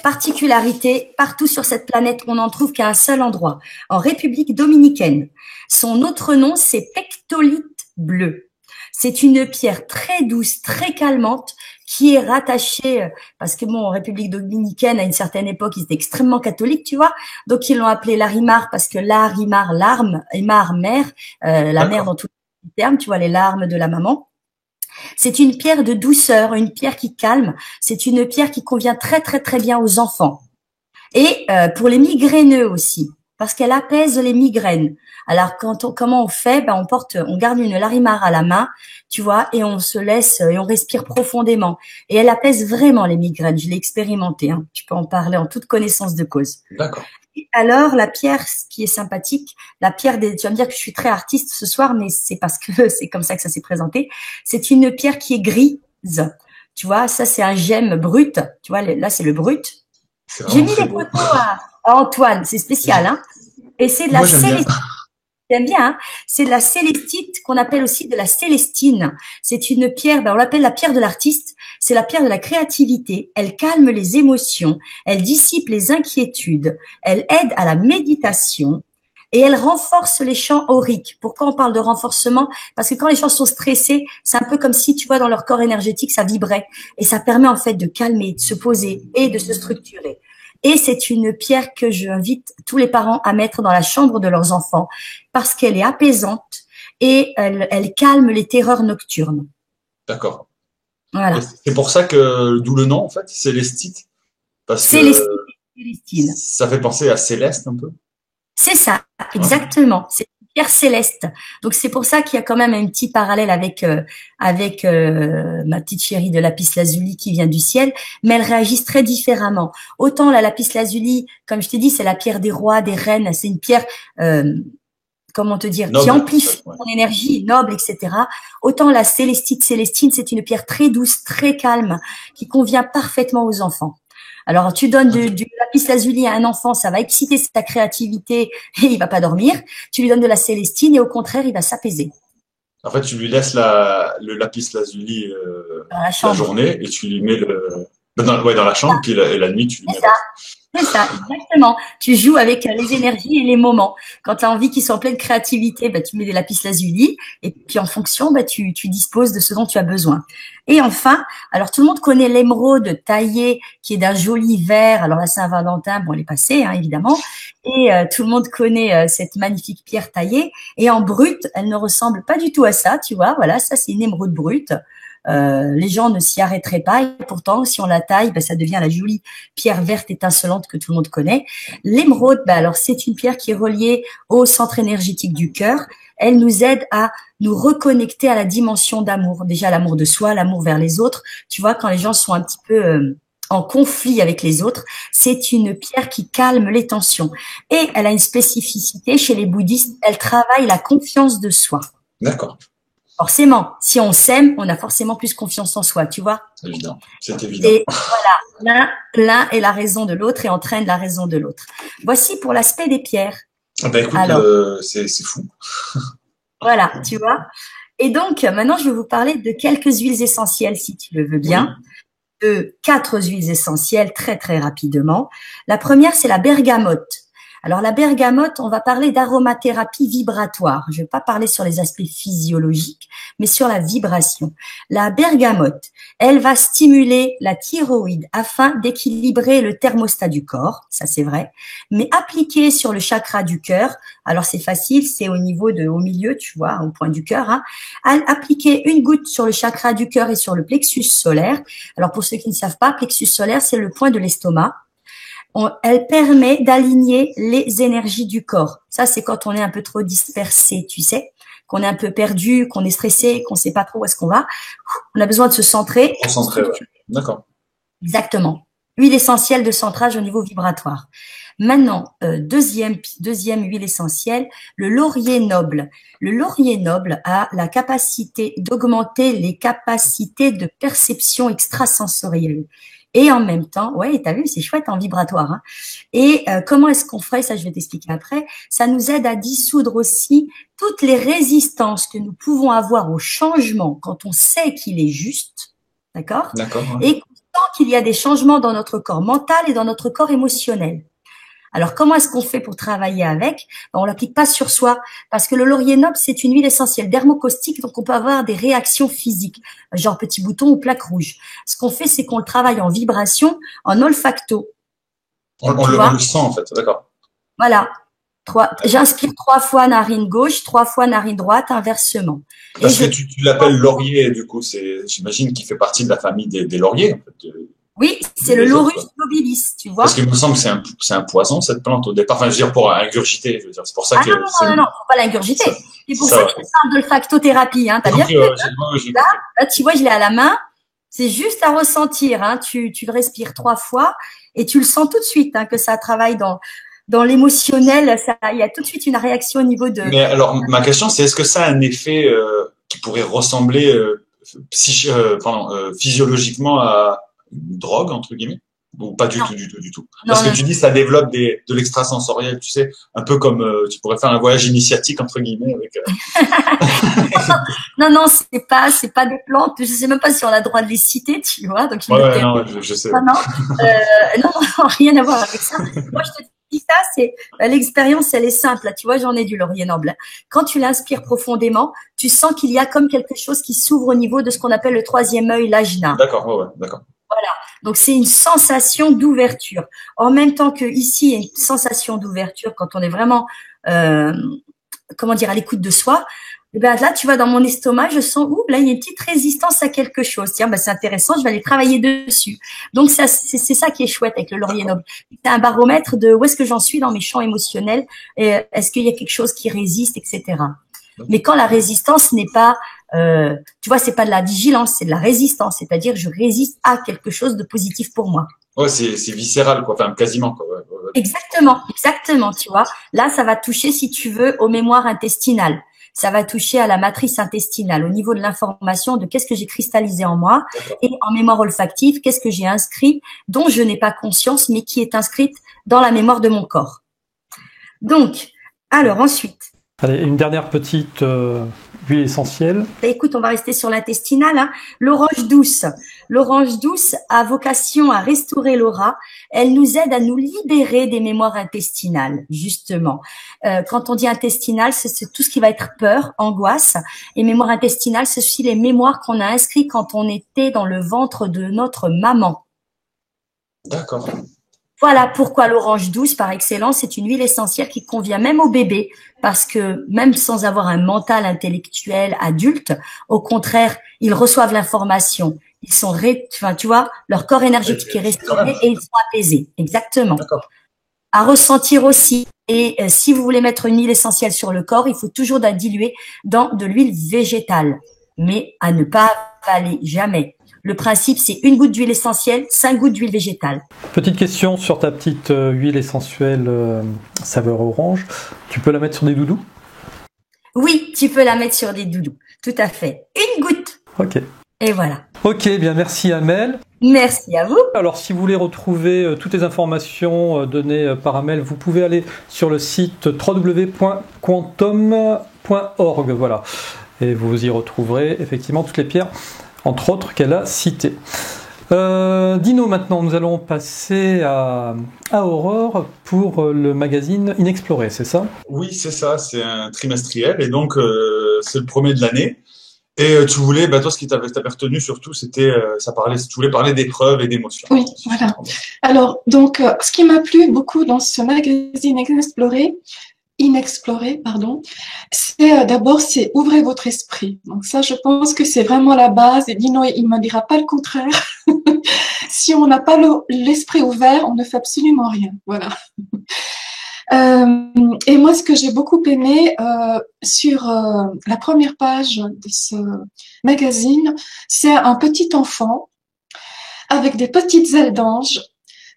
particularité, partout sur cette planète, on n'en trouve qu'à un seul endroit, en République dominicaine. Son autre nom, c'est pectolite bleu. C'est une pierre très douce, très calmante, qui est rattachée, parce que bon, en République dominicaine, à une certaine époque, ils étaient extrêmement catholiques, tu vois. Donc, ils l'ont appelé larimar parce que larimar, larme, et mar, mère, la mère dans tous les termes, tu vois, les larmes de la maman. C'est une pierre de douceur, une pierre qui calme. C'est une pierre qui convient très très très bien aux enfants. Et pour les migraineux aussi, parce qu'elle apaise les migraines. Alors comment on fait? Ben on garde une larimar à la main, tu vois, et on se laisse et on respire profondément. Et elle apaise vraiment les migraines. Je l'ai expérimenté. Hein. Tu peux en parler en toute connaissance de cause. D'accord. Alors, la pierre, ce qui est sympathique, la pierre tu vas me dire que je suis très artiste ce soir, mais c'est parce que c'est comme ça que ça s'est présenté. C'est une pierre qui est grise. Tu vois, ça, c'est un gemme brut. Tu vois, là, c'est le brut. J'ai mis les photos à Antoine. C'est spécial, hein. Et c'est de la célestine. J'aime bien, hein. C'est de la célestite qu'on appelle aussi de la célestine. C'est une pierre, on l'appelle la pierre de l'artiste. C'est la pierre de la créativité. Elle calme les émotions. Elle dissipe les inquiétudes. Elle aide à la méditation. Et elle renforce les champs auriques. Pourquoi on parle de renforcement? Parce que quand les gens sont stressés, c'est un peu comme si, tu vois, dans leur corps énergétique, ça vibrait. Et ça permet en fait de calmer, de se poser et de se structurer. Et c'est une pierre que j'invite tous les parents à mettre dans la chambre de leurs enfants parce qu'elle est apaisante et elle calme les terreurs nocturnes. D'accord. Voilà. C'est pour ça que, d'où le nom, en fait, célestite. Parce que Célestine. Ça fait penser à Céleste un peu. C'est ça, exactement. C'est une pierre céleste. Donc c'est pour ça qu'il y a quand même un petit parallèle avec ma petite chérie de lapis lazuli qui vient du ciel, mais elles réagissent très différemment. Autant la lapis lazuli, comme je t'ai dit, c'est la pierre des rois, des reines. C'est une pierre comment te dire, noble, qui amplifie ton énergie, noble, etc. Autant la célestine, c'est une pierre très douce, très calme, qui convient parfaitement aux enfants. Alors, tu donnes du lapis lazuli à un enfant, ça va exciter sa créativité et il va pas dormir. Tu lui donnes de la célestine et au contraire, il va s'apaiser. En fait, tu lui laisses le lapis lazuli la journée et tu lui mets dans la chambre, puis la nuit, tu lui mets. C'est ça, exactement. Tu joues avec les énergies et les moments. Quand tu as envie qu'ils soient en pleine créativité, tu mets des lapis lazuli et puis en fonction, tu disposes de ce dont tu as besoin. Et enfin, alors tout le monde connaît l'émeraude taillée qui est d'un joli vert. Alors la Saint-Valentin, elle est passée, hein, évidemment. Et tout le monde connaît cette magnifique pierre taillée. Et en brut, elle ne ressemble pas du tout à ça, tu vois. Voilà, ça c'est une émeraude brute. Les gens ne s'y arrêteraient pas et pourtant si on la taille, ça devient la jolie pierre verte étincelante que tout le monde connaît. L'émeraude, alors c'est une pierre qui est reliée au centre énergétique du cœur. Elle nous aide à nous reconnecter à la dimension d'amour. Déjà l'amour de soi, l'amour vers les autres. Tu vois, quand les gens sont un petit peu en conflit avec les autres, c'est une pierre qui calme les tensions. Et elle a une spécificité chez les bouddhistes, elle travaille la confiance de soi. D'accord. Forcément, si on s'aime, on a forcément plus confiance en soi, tu vois. C'est évident, c'est évident. Et voilà, l'un est la raison de l'autre et entraîne la raison de l'autre. Voici pour l'aspect des pierres. Écoute, c'est fou. Voilà, tu vois. Et donc, maintenant, je vais vous parler de quelques huiles essentielles, si tu le veux bien. Oui. De 4 huiles essentielles, très, très rapidement. La première, c'est la bergamote. Alors, la bergamote, on va parler d'aromathérapie vibratoire. Je ne vais pas parler sur les aspects physiologiques, mais sur la vibration. La bergamote, elle va stimuler la thyroïde afin d'équilibrer le thermostat du corps, ça c'est vrai, mais appliquée sur le chakra du cœur, alors c'est facile, c'est au milieu, tu vois, au point du cœur, hein. Appliquer une goutte sur le chakra du cœur et sur le plexus solaire. Alors, pour ceux qui ne savent pas, plexus solaire, c'est le point de l'estomac. Elle permet d'aligner les énergies du corps. Ça, c'est quand on est un peu trop dispersé, tu sais, qu'on est un peu perdu, qu'on est stressé, qu'on sait pas trop où est-ce qu'on va. On a besoin de se centrer. Concentré, ouais. D'accord. Exactement. Huile essentielle de centrage au niveau vibratoire. Maintenant, deuxième huile essentielle, le laurier noble. Le laurier noble a la capacité d'augmenter les capacités de perception extrasensorielle. Et en même temps, ouais, t'as vu, c'est chouette en vibratoire. Hein. Et comment est-ce qu'on ferait, ça je vais t'expliquer après, ça nous aide à dissoudre aussi toutes les résistances que nous pouvons avoir au changement quand on sait qu'il est juste, d'accord. D'accord. Ouais. Et qu'on sent qu'il y a des changements dans notre corps mental et dans notre corps émotionnel. Alors, comment est-ce qu'on fait pour travailler avec? On l'applique pas sur soi, parce que le laurier noble, c'est une huile essentielle dermocaustique, donc on peut avoir des réactions physiques, genre petits boutons ou plaques rouges. Ce qu'on fait, c'est qu'on le travaille en vibration, en olfacto. On le sent, en fait, d'accord. Voilà. J'inspire 3 fois narine gauche, 3 fois narine droite, inversement. Parce que tu l'appelles laurier, du coup, j'imagine qu'il fait partie de la famille des lauriers, en fait. Oui, c'est le Laurus nobilis, tu vois. Parce qu'il me semble que c'est un poison, cette plante, au départ. Enfin, je veux dire, pour ingurgiter, je veux dire. C'est pour ça que. Non, faut pas l'ingurgiter. C'est pour ça qu'il parle d'olfactothérapie, hein. T'as bien vu. Là, tu vois, je l'ai à la main. C'est juste à ressentir, hein. Tu le respires 3 fois et tu le sens tout de suite, hein, que ça travaille dans l'émotionnel. Il y a tout de suite une réaction au niveau de. Mais alors, ma question, c'est est-ce que ça a un effet, qui pourrait ressembler, physiologiquement à une drogue, entre guillemets, ou pas du tout. Parce que tu dis ça développe de l'extrasensoriel, tu sais, un peu comme tu pourrais faire un voyage initiatique, entre guillemets, avec. Non, c'est pas des plantes. Je sais même pas si on a le droit de les citer, tu vois. Donc je sais. Non, rien à voir avec ça. Moi, je te dis ça, c'est l'expérience, elle est simple. Là, tu vois, j'en ai du laurier noble. Quand tu l'inspires profondément, tu sens qu'il y a comme quelque chose qui s'ouvre au niveau de ce qu'on appelle le 3e œil, l'ajna. D'accord, d'accord. Voilà. Donc, c'est une sensation d'ouverture. En même temps que ici, il y a une sensation d'ouverture quand on est vraiment, à l'écoute de soi. Et ben là, tu vois, dans mon estomac, je sens, là, il y a une petite résistance à quelque chose. Tiens, c'est intéressant, je vais aller travailler dessus. Donc, c'est ça qui est chouette avec le laurier noble. C'est un baromètre de où est-ce que j'en suis dans mes champs émotionnels, et est-ce qu'il y a quelque chose qui résiste, etc. Mais quand la résistance n'est pas, tu vois, c'est pas de la vigilance, c'est de la résistance. C'est-à-dire, je résiste à quelque chose de positif pour moi. Ouais, c'est viscéral, quoi. Enfin, quasiment, quoi. Ouais. Exactement, tu vois. Là, ça va toucher, si tu veux, aux mémoires intestinales. Ça va toucher à la matrice intestinale, au niveau de l'information de qu'est-ce que j'ai cristallisé en moi, et en mémoire olfactive, qu'est-ce que j'ai inscrit, dont je n'ai pas conscience, mais qui est inscrite dans la mémoire de mon corps. Donc, alors ensuite. Allez, une dernière petite huile essentielle. Écoute, on va rester sur l'intestinal. Hein. L'orange douce. L'orange douce a vocation à restaurer l'aura. Elle nous aide à nous libérer des mémoires intestinales, justement. Quand on dit intestinal, c'est tout ce qui va être peur, angoisse. Et mémoire intestinale, c'est aussi les mémoires qu'on a inscrites quand on était dans le ventre de notre maman. D'accord. Voilà pourquoi l'orange douce, par excellence, c'est une huile essentielle qui convient même aux bébés, parce que même sans avoir un mental intellectuel adulte, au contraire, ils reçoivent l'information. Ils sont, tu vois, leur corps énergétique est restauré et ils sont apaisés. Exactement. D'accord. À ressentir aussi. Et si vous voulez mettre une huile essentielle sur le corps, il faut toujours la diluer dans de l'huile végétale, mais à ne pas avaler, jamais. Le principe, c'est 1 goutte d'huile essentielle, 5 gouttes d'huile végétale. Petite question sur ta petite huile essentielle saveur orange. Tu peux la mettre sur des doudous? Oui, tu peux la mettre sur des doudous. Tout à fait. 1 goutte. Ok. Et voilà. Ok, bien merci Amel. Merci à vous. Alors si vous voulez retrouver toutes les informations données par Amel, vous pouvez aller sur le site www.quantum.org. Voilà. Et vous y retrouverez effectivement toutes les pierres, entre autres, qu'elle a citées. Dino, maintenant, nous allons passer à Aurore pour le magazine Inexploré, c'est ça? Oui, c'est ça, c'est un trimestriel, et donc c'est le premier de l'année. Et tu voulais, toi, ce qui t'avait retenu surtout, c'était, tu voulais parler d'épreuves et d'émotions. Oui, voilà. Alors, donc, ce qui m'a plu beaucoup dans ce magazine Inexploré, c'est d'abord, c'est ouvrez votre esprit. Donc ça, je pense que c'est vraiment la base, et Dino, il ne me dira pas le contraire. si on n'a pas l'esprit ouvert, on ne fait absolument rien. Voilà. Et moi, ce que j'ai beaucoup aimé sur la première page de ce magazine, c'est un petit enfant avec des petites ailes d'ange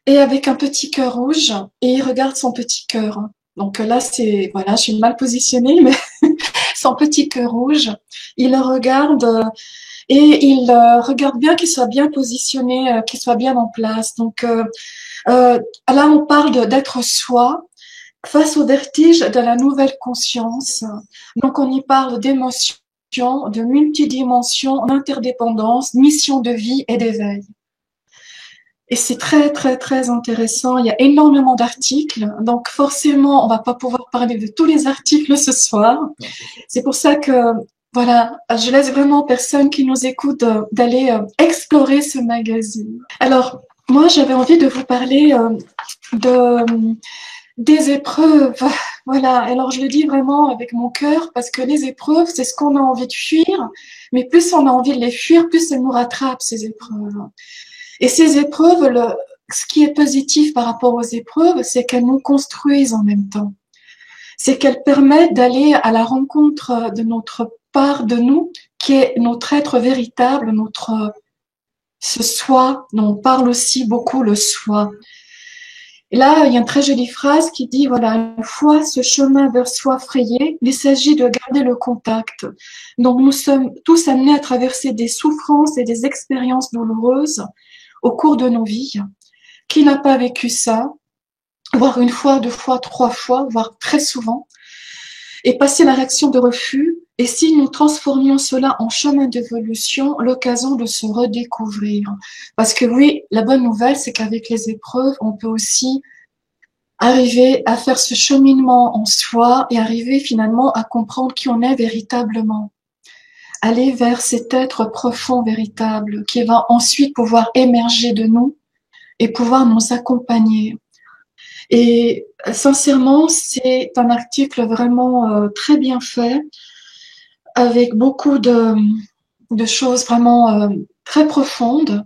et avec un petit cœur rouge, et il regarde son petit cœur. Donc là, c'est voilà, je suis mal positionnée, mais son petit cœur rouge, il le regarde et il regarde bien qu'il soit bien positionné, qu'il soit bien en place. Donc là, on parle d'être soi face au vertige de la nouvelle conscience. Donc on y parle d'émotions, de multidimensions, d'interdépendance, mission de vie et d'éveil. Et c'est très, très, très intéressant. Il y a énormément d'articles. Donc, forcément, on va pas pouvoir parler de tous les articles ce soir. C'est pour ça que, voilà, je laisse vraiment aux personnes qui nous écoutent d'aller explorer ce magazine. Alors, moi, j'avais envie de vous parler des épreuves. Voilà. Alors, je le dis vraiment avec mon cœur parce que les épreuves, c'est ce qu'on a envie de fuir. Mais plus on a envie de les fuir, plus elles nous rattrapent, ces épreuves. Et ces épreuves, ce qui est positif par rapport aux épreuves, c'est qu'elles nous construisent en même temps. C'est qu'elles permettent d'aller à la rencontre de notre part de nous, qui est notre être véritable, ce soi, dont on parle aussi beaucoup, le soi. Et là, il y a une très jolie phrase qui dit, voilà, une fois ce chemin vers soi frayé, il s'agit de garder le contact. Donc, nous sommes tous amenés à traverser des souffrances et des expériences douloureuses au cours de nos vies. Qui n'a pas vécu ça, voire une fois, deux fois, trois fois, voire très souvent, et passer la réaction de refus, et si nous transformions cela en chemin d'évolution, l'occasion de se redécouvrir. Parce que oui, la bonne nouvelle, c'est qu'avec les épreuves, on peut aussi arriver à faire ce cheminement en soi et arriver finalement à comprendre qui on est véritablement. Aller vers cet être profond véritable qui va ensuite pouvoir émerger de nous et pouvoir nous accompagner. Et sincèrement, c'est un article vraiment très bien fait, avec beaucoup de choses vraiment très profondes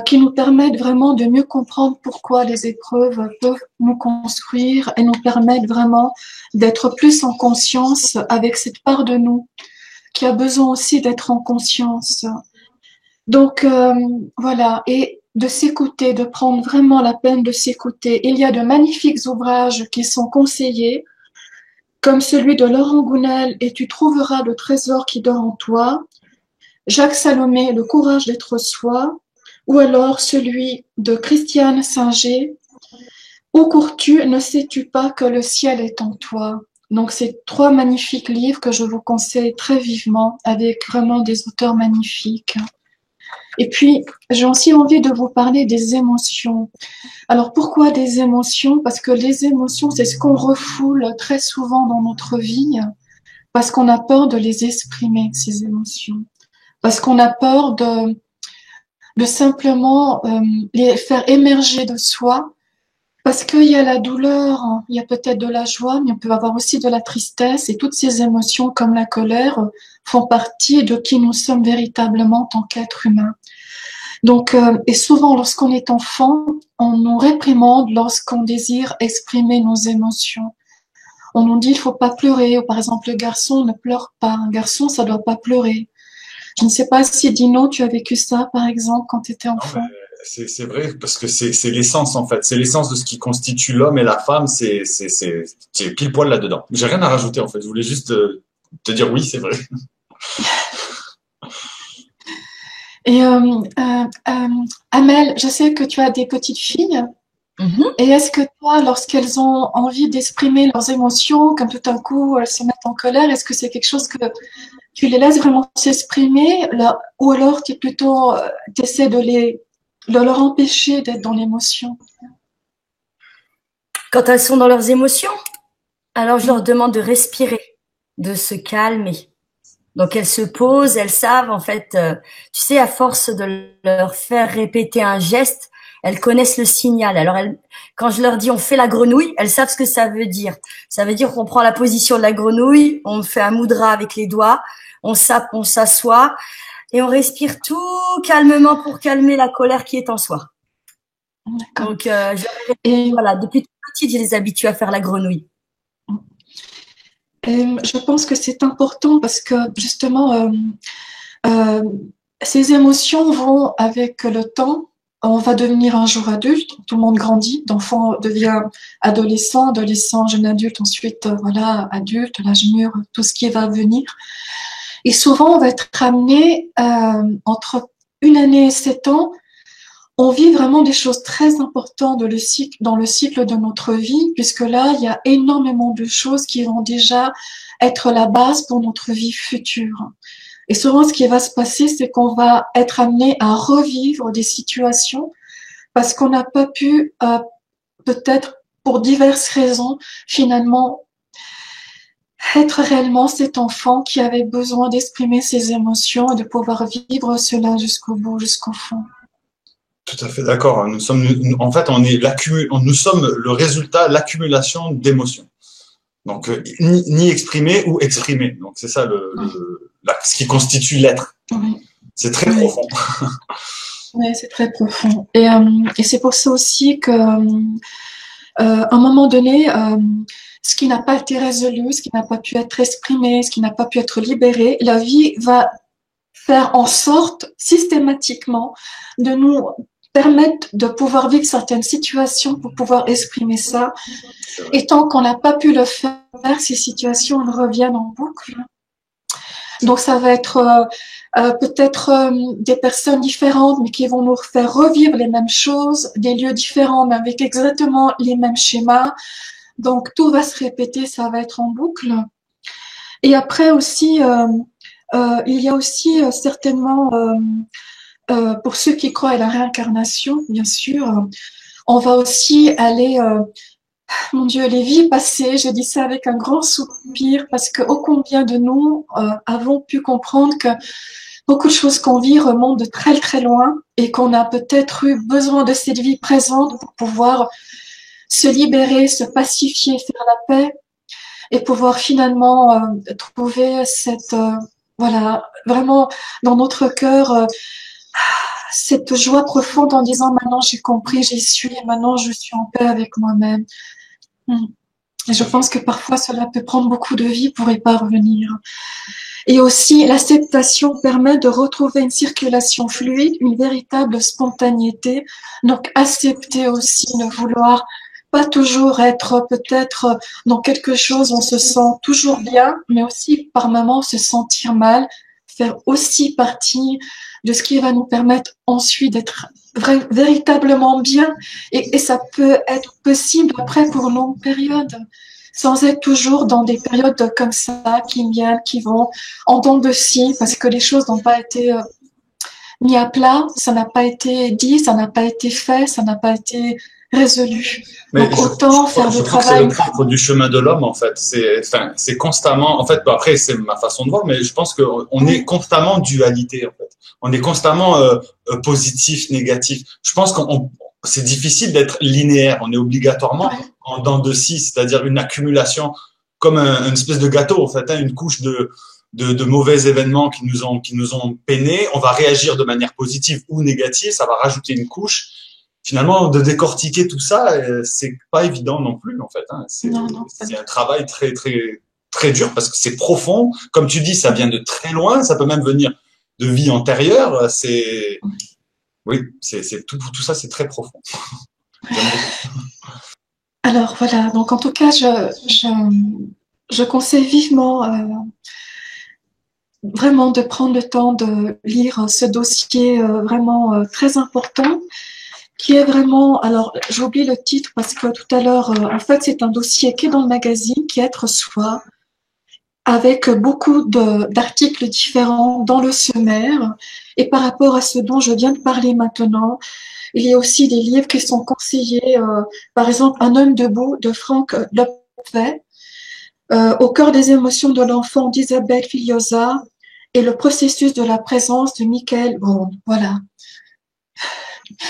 qui nous permettent vraiment de mieux comprendre pourquoi les épreuves peuvent nous construire et nous permettre vraiment d'être plus en conscience avec cette part de nous qui a besoin aussi d'être en conscience. Donc voilà, et de s'écouter, de prendre vraiment la peine de s'écouter. Il y a de magnifiques ouvrages qui sont conseillés, comme celui de Laurent Gounel, et tu trouveras le trésor qui dort en toi, Jacques Salomé, Le courage d'être soi, ou alors celui de Christiane Singer, Où cours-tu, ne sais-tu pas que le ciel est en toi? Donc, c'est trois magnifiques livres que je vous conseille très vivement, avec vraiment des auteurs magnifiques. Et puis, j'ai aussi envie de vous parler des émotions. Alors, pourquoi des émotions? Parce que les émotions, c'est ce qu'on refoule très souvent dans notre vie, parce qu'on a peur de les exprimer, ces émotions. Parce qu'on a peur de simplement les faire émerger de soi. Parce qu'il y a la douleur, il y a peut-être de la joie, mais on peut avoir aussi de la tristesse, et toutes ces émotions comme la colère font partie de qui nous sommes véritablement en tant qu'êtres humains. Donc, et souvent lorsqu'on est enfant, on nous réprimande lorsqu'on désire exprimer nos émotions. On nous dit il faut pas pleurer, ou par exemple le garçon ne pleure pas, un garçon ça doit pas pleurer. Je ne sais pas si Dino, tu as vécu ça par exemple quand tu étais enfant. C'est vrai, parce que c'est l'essence en fait, c'est l'essence de ce qui constitue l'homme et la femme, c'est pile poil là-dedans. J'ai rien à rajouter en fait, je voulais juste te dire oui, c'est vrai. Et Amel, je sais que tu as des petites filles. Et est-ce que toi, lorsqu'elles ont envie d'exprimer leurs émotions, comme tout d'un coup elles se mettent en colère, est-ce que c'est quelque chose que tu les laisses vraiment s'exprimer, ou alors tu essaies de leur empêcher d'être dans l'émotion? Quand elles sont dans leurs émotions, alors je leur demande de respirer, de se calmer. Donc elles se posent, elles savent en fait, tu sais, à force de leur faire répéter un geste, elles connaissent le signal. Alors quand je leur dis on fait la grenouille, elles savent ce que ça veut dire. Ça veut dire qu'on prend la position de la grenouille, on fait un mudra avec les doigts, on s'assoit et on respire tout calmement pour calmer la colère qui est en soi. Donc, voilà, depuis toute petite, je les habitue à faire la grenouille. Je pense que c'est important parce que justement, ces émotions vont avec le temps. On va devenir un jour adulte, tout le monde grandit, d'enfant devient adolescent, adolescent, jeune adulte, ensuite voilà, adulte, l'âge mûr, tout ce qui va venir. Et souvent, on va être amené entre 1 année et 7 ans, on vit vraiment des choses très importantes dans le cycle de notre vie, puisque là, il y a énormément de choses qui vont déjà être la base pour notre vie future. Et souvent, ce qui va se passer, c'est qu'on va être amené à revivre des situations parce qu'on n'a pas pu, peut-être pour diverses raisons, finalement, être réellement cet enfant qui avait besoin d'exprimer ses émotions et de pouvoir vivre cela jusqu'au bout, jusqu'au fond. Tout à fait d'accord. Nous sommes, en fait, nous sommes le résultat, l'accumulation d'émotions. Donc, ni exprimé ou exprimé. Donc, c'est ça ce qui constitue l'être. Oui. C'est très profond. Oui, c'est très profond. Et c'est pour ça aussi que, à un moment donné, ce qui n'a pas été résolu, ce qui n'a pas pu être exprimé, ce qui n'a pas pu être libéré, la vie va faire en sorte systématiquement de nous permettre de pouvoir vivre certaines situations pour pouvoir exprimer ça. Et tant qu'on n'a pas pu le faire, ces situations elles reviennent en boucle. Donc ça va être peut-être des personnes différentes, mais qui vont nous faire revivre les mêmes choses, des lieux différents, mais avec exactement les mêmes schémas. Donc tout va se répéter, ça va être en boucle. Et après aussi, il y a aussi certainement, pour ceux qui croient à la réincarnation, bien sûr, on va aussi aller, mon Dieu, les vies passées, je dis ça avec un grand soupir, parce que ô combien de nous avons pu comprendre que beaucoup de choses qu'on vit remontent de très très loin et qu'on a peut-être eu besoin de cette vie présente pour pouvoir se libérer, se pacifier, faire la paix et pouvoir finalement trouver cette, voilà, vraiment dans notre cœur, cette joie profonde en disant maintenant j'ai compris, j'y suis et maintenant je suis en paix avec moi-même. Et je pense que parfois cela peut prendre beaucoup de vie pour y parvenir. Et aussi l'acceptation permet de retrouver une circulation fluide, une véritable spontanéité. Donc accepter aussi de vouloir pas toujours être peut-être dans quelque chose, on se sent toujours bien, mais aussi par moments se sentir mal, faire aussi partie de ce qui va nous permettre ensuite d'être véritablement bien. Et ça peut être possible après pour longues périodes, sans être toujours dans des périodes comme ça qui viennent, qui vont en dents de scie, parce que les choses n'ont pas été mis à plat, ça n'a pas été dit, ça n'a pas été fait, ça n'a pas été résolu. Mais donc autant faire le travail. C'est le propre du chemin de l'homme en fait. C'est constamment. En fait, après c'est ma façon de voir, mais je pense qu'on est constamment dualité en fait. On est constamment positif, négatif. Je pense qu'on c'est difficile d'être linéaire. On est obligatoirement en dents de scie, c'est-à-dire une accumulation comme une espèce de gâteau en fait, une couche de mauvais événements qui nous ont peinés. On va réagir de manière positive ou négative. Ça va rajouter une couche. Finalement, de décortiquer tout ça, c'est pas évident non plus, en fait. C'est un travail très, très, très dur parce que c'est profond. Comme tu dis, ça vient de très loin. Ça peut même venir de vie antérieure. Tout ça, c'est très profond. Alors voilà. Donc en tout cas, je conseille vivement vraiment de prendre le temps de lire ce dossier vraiment très important. Qui est vraiment, alors j'oublie le titre parce que tout à l'heure, en fait c'est un dossier qui est dans le magazine, qui est Être Soi, avec beaucoup d'articles différents dans le sommaire. Et par rapport à ce dont je viens de parler maintenant, il y a aussi des livres qui sont conseillés, par exemple Un homme debout de Frank Lopvet, Au cœur des émotions de l'enfant d'Isabelle Filiosa et Le processus de la présence de Michael Brown. Voilà.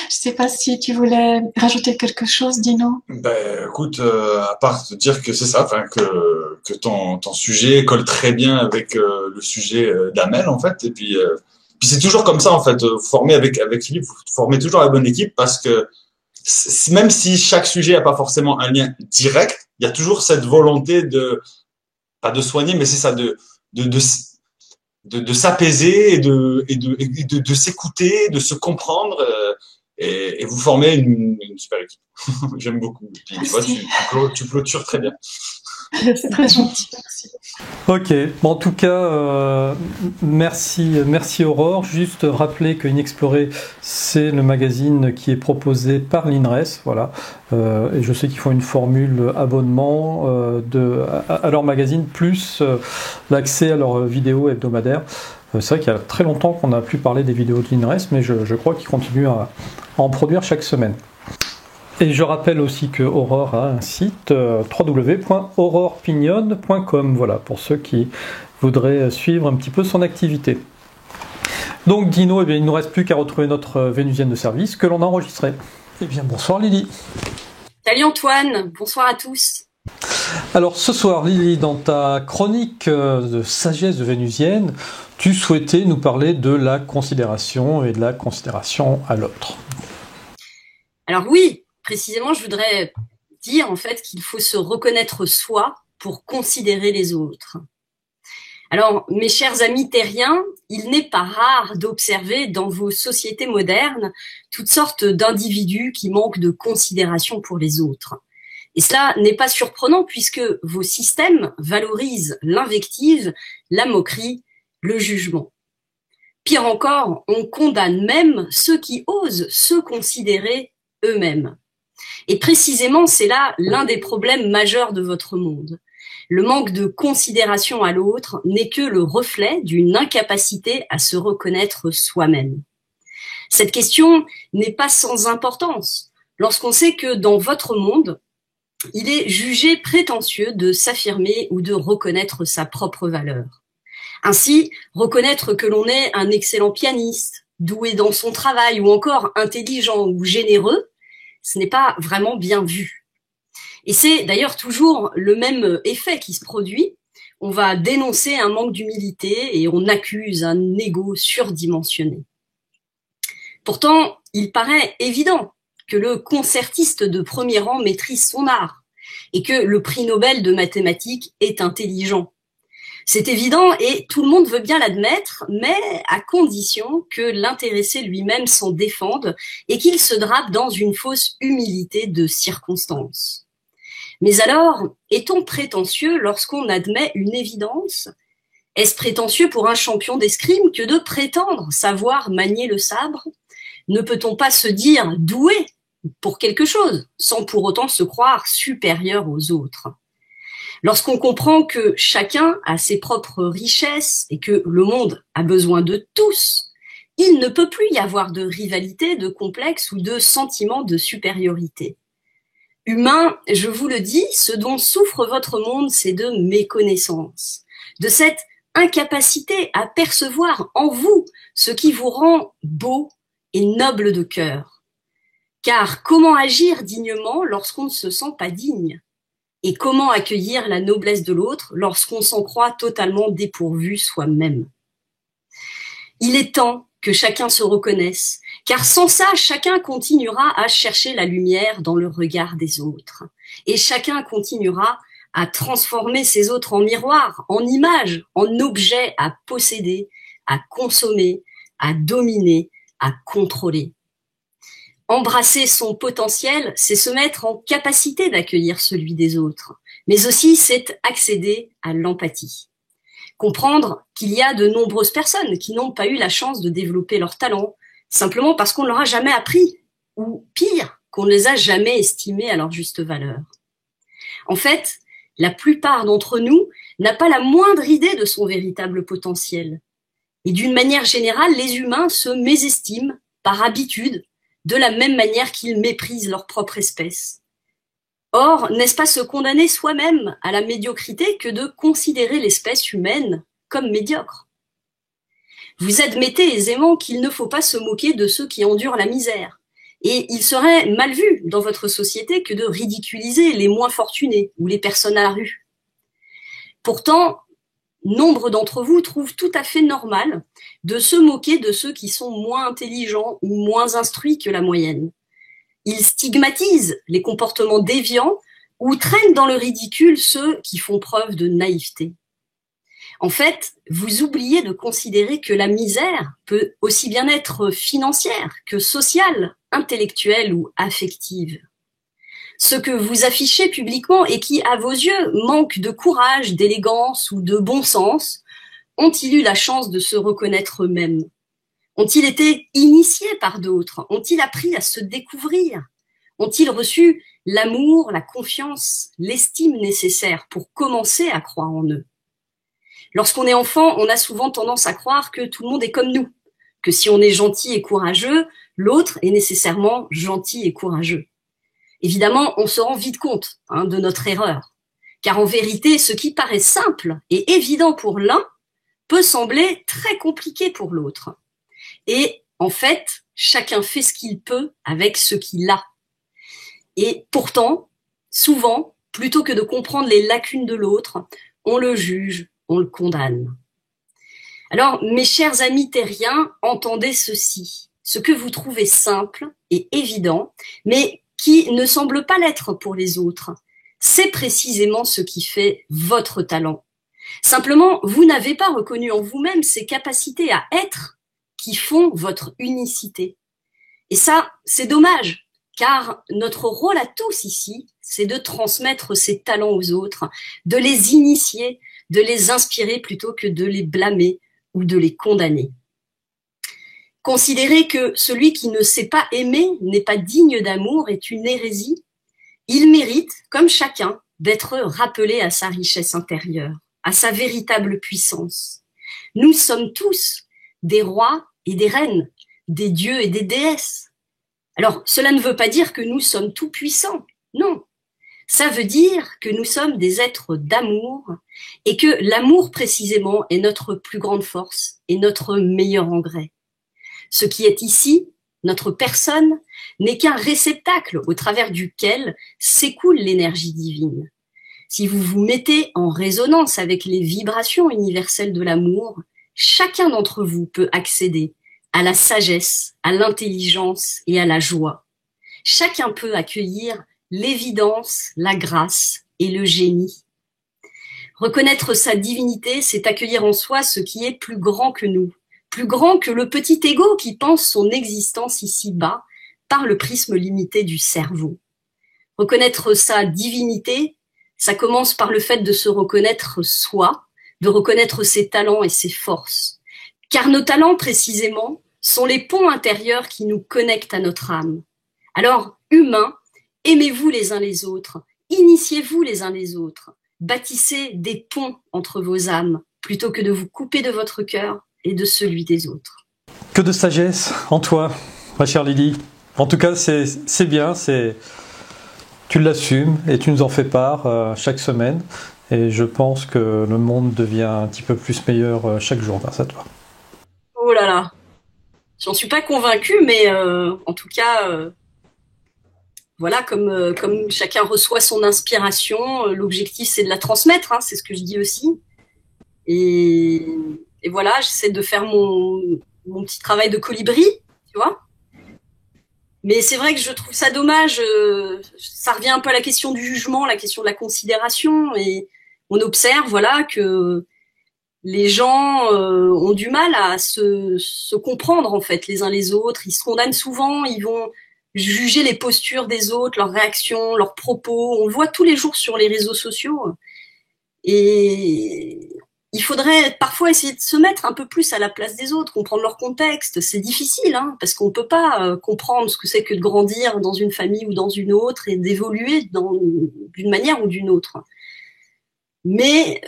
Je sais pas si tu voulais rajouter quelque chose, Dino. Ben, écoute, à part te dire que c'est ça, que ton sujet colle très bien avec le sujet d'Amel en fait, et puis Puis c'est toujours comme ça en fait. Vous formez avec Philippe, vous formez toujours la bonne équipe parce que même si chaque sujet n'a pas forcément un lien direct, il y a toujours cette volonté de pas de soigner, mais c'est ça de s'apaiser et de s'écouter, de se comprendre. Et vous formez une super équipe. J'aime beaucoup. Et puis, tu clôtures très bien. C'est très gentil, merci. Ok, bon, en tout cas, merci Aurore. Juste rappeler que Inexploré, c'est le magazine qui est proposé par l'INRES, voilà. Et je sais qu'ils font une formule abonnement à leur magazine, plus l'accès à leurs vidéos hebdomadaires. C'est vrai qu'il y a très longtemps qu'on n'a plus parlé des vidéos de l'INRES, mais je crois qu'ils continuent à en produire chaque semaine. Et je rappelle aussi que Aurore a un site www.aurorepignon.com, voilà, pour ceux qui voudraient suivre un petit peu son activité. Donc Dino, eh bien, il ne nous reste plus qu'à retrouver notre vénusienne de service que l'on a enregistrée. Eh bien, bonsoir Lily. Salut Antoine, bonsoir à tous. Alors ce soir, Lily, dans ta chronique de sagesse de vénusienne, tu souhaitais nous parler de la considération et de la considération à l'autre. Alors oui, précisément, je voudrais dire en fait qu'il faut se reconnaître soi pour considérer les autres. Alors, mes chers amis terriens, il n'est pas rare d'observer dans vos sociétés modernes toutes sortes d'individus qui manquent de considération pour les autres. Et cela n'est pas surprenant puisque vos systèmes valorisent l'invective, la moquerie, le jugement. Pire encore, on condamne même ceux qui osent se considérer eux-mêmes. Et précisément, c'est là l'un des problèmes majeurs de votre monde. Le manque de considération à l'autre n'est que le reflet d'une incapacité à se reconnaître soi-même. Cette question n'est pas sans importance lorsqu'on sait que dans votre monde, il est jugé prétentieux de s'affirmer ou de reconnaître sa propre valeur. Ainsi, reconnaître que l'on est un excellent pianiste, doué dans son travail ou encore intelligent ou généreux, ce n'est pas vraiment bien vu. Et c'est d'ailleurs toujours le même effet qui se produit. On va dénoncer un manque d'humilité et on accuse un ego surdimensionné. Pourtant, il paraît évident que le concertiste de premier rang maîtrise son art et que le prix Nobel de mathématiques est intelligent. C'est évident et tout le monde veut bien l'admettre, mais à condition que l'intéressé lui-même s'en défende et qu'il se drape dans une fausse humilité de circonstance. Mais alors, est-on prétentieux lorsqu'on admet une évidence ? Est-ce prétentieux pour un champion d'escrime que de prétendre savoir manier le sabre ? Ne peut-on pas se dire doué pour quelque chose, sans pour autant se croire supérieur aux autres ? Lorsqu'on comprend que chacun a ses propres richesses et que le monde a besoin de tous, il ne peut plus y avoir de rivalité, de complexe ou de sentiment de supériorité. Humain, je vous le dis, ce dont souffre votre monde, c'est de méconnaissance, de cette incapacité à percevoir en vous ce qui vous rend beau et noble de cœur. Car comment agir dignement lorsqu'on ne se sent pas digne ? Et comment accueillir la noblesse de l'autre lorsqu'on s'en croit totalement dépourvu soi-même ? Il est temps que chacun se reconnaisse, car sans ça, chacun continuera à chercher la lumière dans le regard des autres. Et chacun continuera à transformer ces autres en miroirs, en images, en objets à posséder, à consommer, à dominer, à contrôler. Embrasser son potentiel, c'est se mettre en capacité d'accueillir celui des autres, mais aussi c'est accéder à l'empathie. Comprendre qu'il y a de nombreuses personnes qui n'ont pas eu la chance de développer leur talent, simplement parce qu'on ne leur a jamais appris, ou pire, qu'on ne les a jamais estimés à leur juste valeur. En fait, la plupart d'entre nous n'a pas la moindre idée de son véritable potentiel. Et d'une manière générale, les humains se mésestiment par habitude, de la même manière qu'ils méprisent leur propre espèce. Or, n'est-ce pas se condamner soi-même à la médiocrité que de considérer l'espèce humaine comme médiocre ? Vous admettez aisément qu'il ne faut pas se moquer de ceux qui endurent la misère, et il serait mal vu dans votre société que de ridiculiser les moins fortunés ou les personnes à la rue. Pourtant, nombre d'entre vous trouvent tout à fait normal de se moquer de ceux qui sont moins intelligents ou moins instruits que la moyenne. Ils stigmatisent les comportements déviants ou traînent dans le ridicule ceux qui font preuve de naïveté. En fait, vous oubliez de considérer que la misère peut aussi bien être financière que sociale, intellectuelle ou affective. Ce que vous affichez publiquement et qui, à vos yeux, manque de courage, d'élégance ou de bon sens, ont-ils eu la chance de se reconnaître eux-mêmes? Ont-ils été initiés par d'autres? Ont-ils appris à se découvrir? Ont-ils reçu l'amour, la confiance, l'estime nécessaire pour commencer à croire en eux? Lorsqu'on est enfant, on a souvent tendance à croire que tout le monde est comme nous, que si on est gentil et courageux, l'autre est nécessairement gentil et courageux. Évidemment, on se rend vite compte de notre erreur, car en vérité, ce qui paraît simple et évident pour l'un peut sembler très compliqué pour l'autre. Et en fait, chacun fait ce qu'il peut avec ce qu'il a. Et pourtant, souvent, plutôt que de comprendre les lacunes de l'autre, on le juge, on le condamne. Alors, mes chers amis terriens, entendez ceci. Ce que vous trouvez simple et évident, mais qui ne semble pas l'être pour les autres, c'est précisément ce qui fait votre talent. Simplement, vous n'avez pas reconnu en vous-même ces capacités à être qui font votre unicité. Et ça, c'est dommage, car notre rôle à tous ici, c'est de transmettre ces talents aux autres, de les initier, de les inspirer plutôt que de les blâmer ou de les condamner. Considérer que celui qui ne sait pas aimer n'est pas digne d'amour est une hérésie. Il mérite, comme chacun, d'être rappelé à sa richesse intérieure, à sa véritable puissance. Nous sommes tous des rois et des reines, des dieux et des déesses. Alors, cela ne veut pas dire que nous sommes tout puissants, non. Ça veut dire que nous sommes des êtres d'amour et que l'amour précisément est notre plus grande force et notre meilleur engrais. Ce qui est ici, notre personne, n'est qu'un réceptacle au travers duquel s'écoule l'énergie divine. Si vous vous mettez en résonance avec les vibrations universelles de l'amour, chacun d'entre vous peut accéder à la sagesse, à l'intelligence et à la joie. Chacun peut accueillir l'évidence, la grâce et le génie. Reconnaître sa divinité, c'est accueillir en soi ce qui est plus grand que nous, plus grand que le petit ego qui pense son existence ici-bas par le prisme limité du cerveau. Reconnaître sa divinité, ça commence par le fait de se reconnaître soi, de reconnaître ses talents et ses forces. Car nos talents, précisément, sont les ponts intérieurs qui nous connectent à notre âme. Alors, humains, aimez-vous les uns les autres, initiez-vous les uns les autres, bâtissez des ponts entre vos âmes, plutôt que de vous couper de votre cœur et de celui des autres. Que de sagesse en toi, ma chère Lydie. En tout cas, c'est bien, tu l'assumes et tu nous en fais part chaque semaine. Et je pense que le monde devient un petit peu plus meilleur chaque jour grâce à toi. Oh là là, j'en suis pas convaincue, mais en tout cas, voilà, comme chacun reçoit son inspiration, l'objectif c'est de la transmettre, c'est ce que je dis aussi. Et voilà, j'essaie de faire mon petit travail de colibri, tu vois. Mais c'est vrai que je trouve ça dommage, ça revient un peu à la question du jugement, la question de la considération, et on observe, voilà, que les gens ont du mal à se comprendre, en fait, les uns les autres. Ils se condamnent souvent, ils vont juger les postures des autres, leurs réactions, leurs propos. On le voit tous les jours sur les réseaux sociaux. Et il faudrait parfois essayer de se mettre un peu plus à la place des autres, comprendre leur contexte. C'est difficile, parce qu'on peut pas comprendre ce que c'est que de grandir dans une famille ou dans une autre et d'évoluer d'une manière ou d'une autre. Mais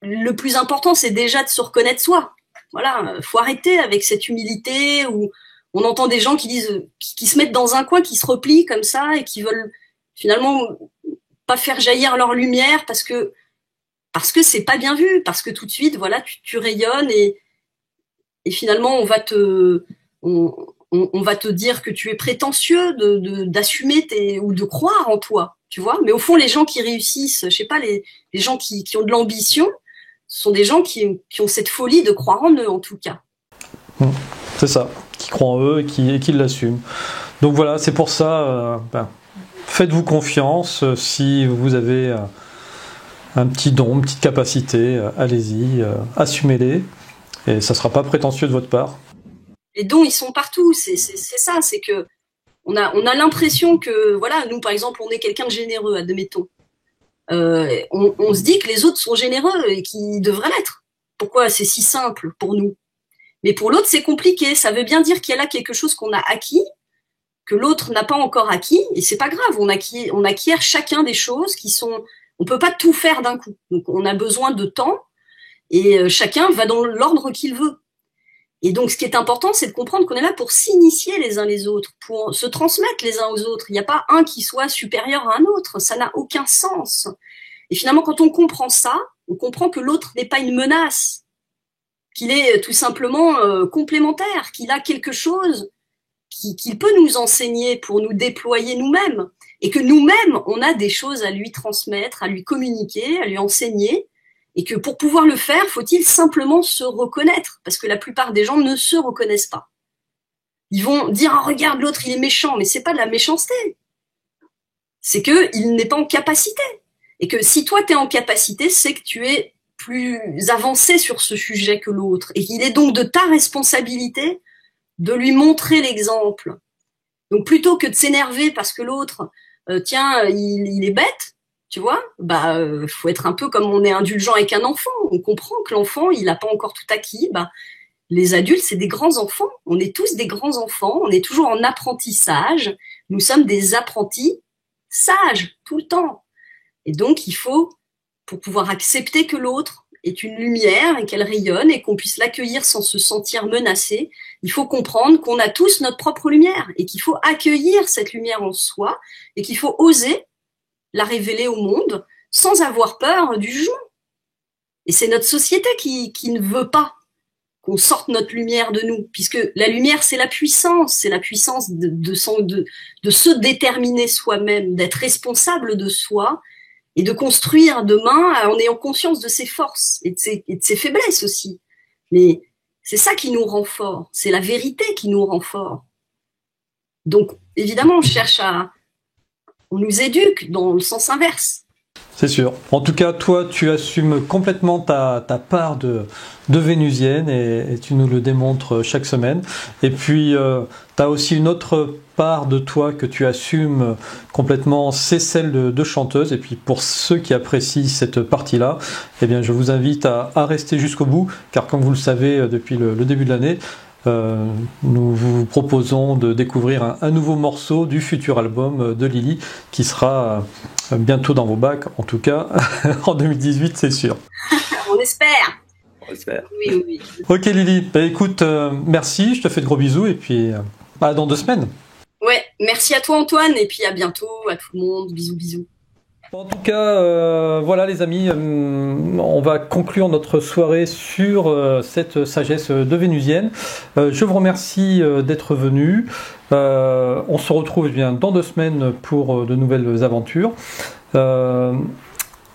le plus important, c'est déjà de se reconnaître soi. Voilà, faut arrêter avec cette humilité où on entend des gens qui se mettent dans un coin, qui se replient comme ça et qui veulent finalement pas faire jaillir leur lumière parce que c'est pas bien vu, parce que tout de suite, voilà, tu rayonnes et finalement on va te dire que tu es prétentieux d'assumer ou de croire en toi, tu vois. Mais au fond, les gens qui réussissent, je sais pas, les gens qui ont de l'ambition, Ce sont des gens qui ont cette folie de croire en eux, en tout cas. C'est ça, qui croient en eux et qui l'assument. Donc voilà, c'est pour ça, faites-vous confiance. Si vous avez un petit don, une petite capacité, allez-y, assumez-les. Et ça ne sera pas prétentieux de votre part. Les dons, ils sont partout. C'est ça, c'est que on a l'impression que, voilà, nous, par exemple, on est quelqu'un de généreux, admettons. On se dit que les autres sont généreux et qu'ils devraient l'être. Pourquoi? C'est si simple pour nous. Mais pour l'autre, c'est compliqué. Ça veut bien dire qu'il y a là quelque chose qu'on a acquis, que l'autre n'a pas encore acquis, et c'est pas grave. On acquiert chacun des choses qui sont. On peut pas tout faire d'un coup. Donc, on a besoin de temps, et chacun va dans l'ordre qu'il veut. Et donc, ce qui est important, c'est de comprendre qu'on est là pour s'initier les uns les autres, pour se transmettre les uns aux autres. Il n'y a pas un qui soit supérieur à un autre. Ça n'a aucun sens. Et finalement, quand on comprend ça, on comprend que l'autre n'est pas une menace, qu'il est tout simplement complémentaire, qu'il a quelque chose qu'il peut nous enseigner pour nous déployer nous-mêmes, et que nous-mêmes, on a des choses à lui transmettre, à lui communiquer, à lui enseigner, et que pour pouvoir le faire, faut-il simplement se reconnaître, parce que la plupart des gens ne se reconnaissent pas. Ils vont dire « Ah, regarde, l'autre, il est méchant », mais c'est pas de la méchanceté. C'est qu'il n'est pas en capacité. Et que si toi, tu es en capacité, c'est que tu es plus avancé sur ce sujet que l'autre. Et qu'il est donc de ta responsabilité de lui montrer l'exemple. Donc plutôt que de s'énerver parce que l'autre, il est bête, tu vois, faut être un peu comme on est indulgent avec un enfant. On comprend que l'enfant, il n'a pas encore tout acquis. Les adultes, c'est des grands enfants. On est tous des grands enfants. On est toujours en apprentissage. Nous sommes des apprentis sages tout le temps. Et donc, il faut, pour pouvoir accepter que l'autre est une lumière et qu'elle rayonne et qu'on puisse l'accueillir sans se sentir menacé, il faut comprendre qu'on a tous notre propre lumière et qu'il faut accueillir cette lumière en soi et qu'il faut oser la révéler au monde sans avoir peur du jugement. Et c'est notre société qui ne veut pas qu'on sorte notre lumière de nous, puisque la lumière, c'est la puissance de se déterminer soi-même, d'être responsable de soi et de construire demain en ayant conscience de ses forces et de ses faiblesses aussi. Mais c'est ça qui nous rend forts, c'est la vérité qui nous rend forts. Donc, évidemment, on nous éduque dans le sens inverse. C'est sûr. En tout cas, toi, tu assumes complètement ta part de vénusienne et tu nous le démontres chaque semaine. Et puis, tu as aussi une autre part de toi que tu assumes complètement, c'est celle de chanteuse. Et puis, pour ceux qui apprécient cette partie-là, eh bien, je vous invite à rester jusqu'au bout, car comme vous le savez depuis le début de l'année, nous vous proposons de découvrir un nouveau morceau du futur album de Lily qui sera bientôt dans vos bacs, en tout cas en 2018, c'est sûr. On espère. On espère. Oui. Ok Lily, écoute, merci, je te fais de gros bisous et puis à dans 2 semaines. Ouais, merci à toi Antoine et puis à bientôt à tout le monde, bisous. En tout cas, voilà les amis, on va conclure notre soirée sur cette sagesse de vénusienne. Je vous remercie d'être venus. On se retrouve dans 2 semaines pour de nouvelles aventures.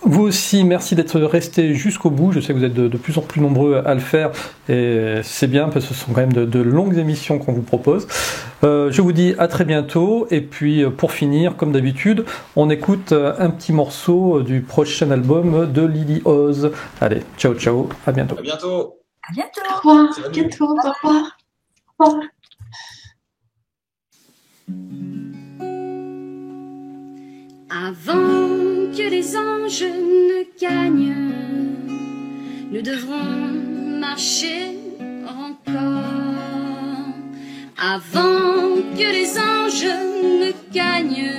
Vous aussi, merci d'être restés jusqu'au bout. Je sais que vous êtes de plus en plus nombreux à le faire et c'est bien parce que ce sont quand même de longues émissions qu'on vous propose. Je vous dis à très bientôt et puis pour finir, comme d'habitude, on écoute un petit morceau du prochain album de Lily Oz. Allez, ciao, à bientôt. À bientôt. À bientôt. Au revoir. À bientôt. Au revoir. Au revoir. Avant que les anges ne gagnent, nous devrons marcher encore. Avant que les anges ne gagnent,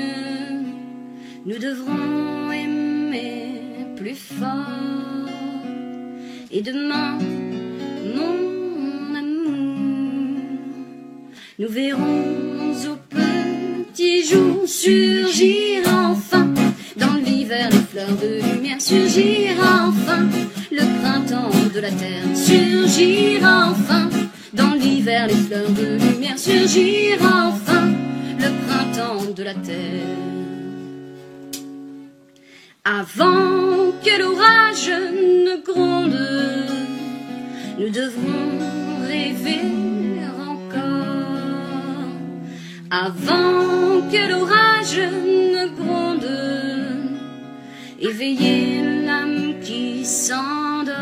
nous devrons aimer plus fort. Et demain, mon amour, nous verrons au petit jour surgir enfin. Dans l'hiver, les fleurs de lumière surgira enfin. Le printemps de la terre surgira enfin. Dans l'hiver, les fleurs de lumière surgira enfin. Le printemps de la terre. Avant que l'orage ne gronde, nous devrons rêver encore. Avant que l'orage ne gronde, éveiller l'âme qui s'endort.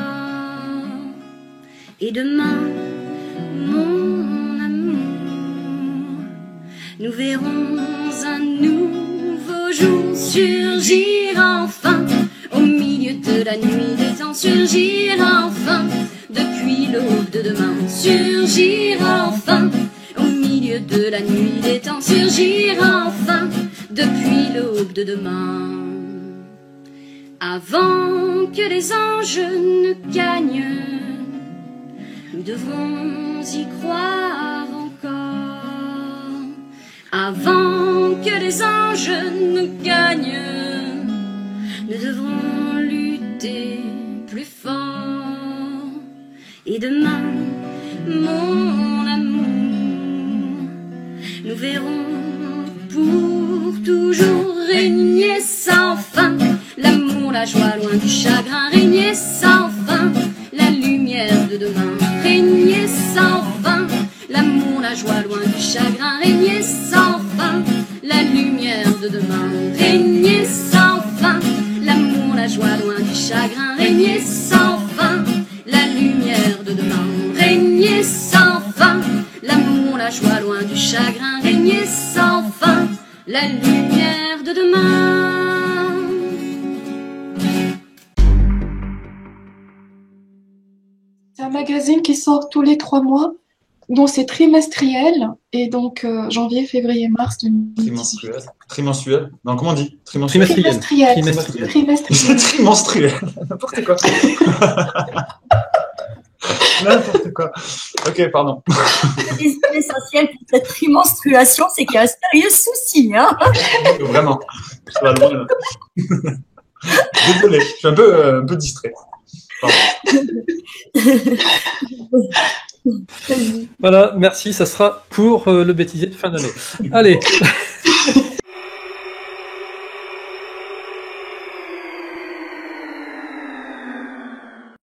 Et demain, mon amour, nous verrons un nouveau jour surgir enfin. Au milieu de la nuit des temps, surgir enfin. Depuis l'aube de demain, surgir enfin. Au milieu de la nuit des temps, surgir enfin. Depuis l'aube de demain. Avant que les anges ne gagnent, nous devrons y croire encore. Avant que les anges ne gagnent, nous devrons lutter plus fort. Et demain, mon amour, nous verrons pour toujours régner sans fin. L'amour, la joie, loin du chagrin, régner sans fin. La lumière de demain, régner sans fin. L'amour, la joie, loin du chagrin, régner sans fin. La lumière de demain, régner sans fin. L'amour, la joie, loin du chagrin, régner sans fin. La lumière de demain, régner sans fin. L'amour, la joie, loin du chagrin, régner sans fin. La lumière de demain. C'est un magazine qui sort tous les 3 mois, dont c'est trimestriel, et donc janvier, février, mars 2018. Trimensuel. Non, comment on dit? Trimensuel. Trimestriel. Trimestriel. Trimenstruel. N'importe quoi. N'importe quoi. Ok, pardon. L'essentiel pour cette trimenstruation, c'est qu'il y a un sérieux souci. Hein. Vraiment. Ça va loin, là. Désolé, je suis un peu distrait. Voilà, merci, ça sera pour le bêtisier de fin d'année. Allez.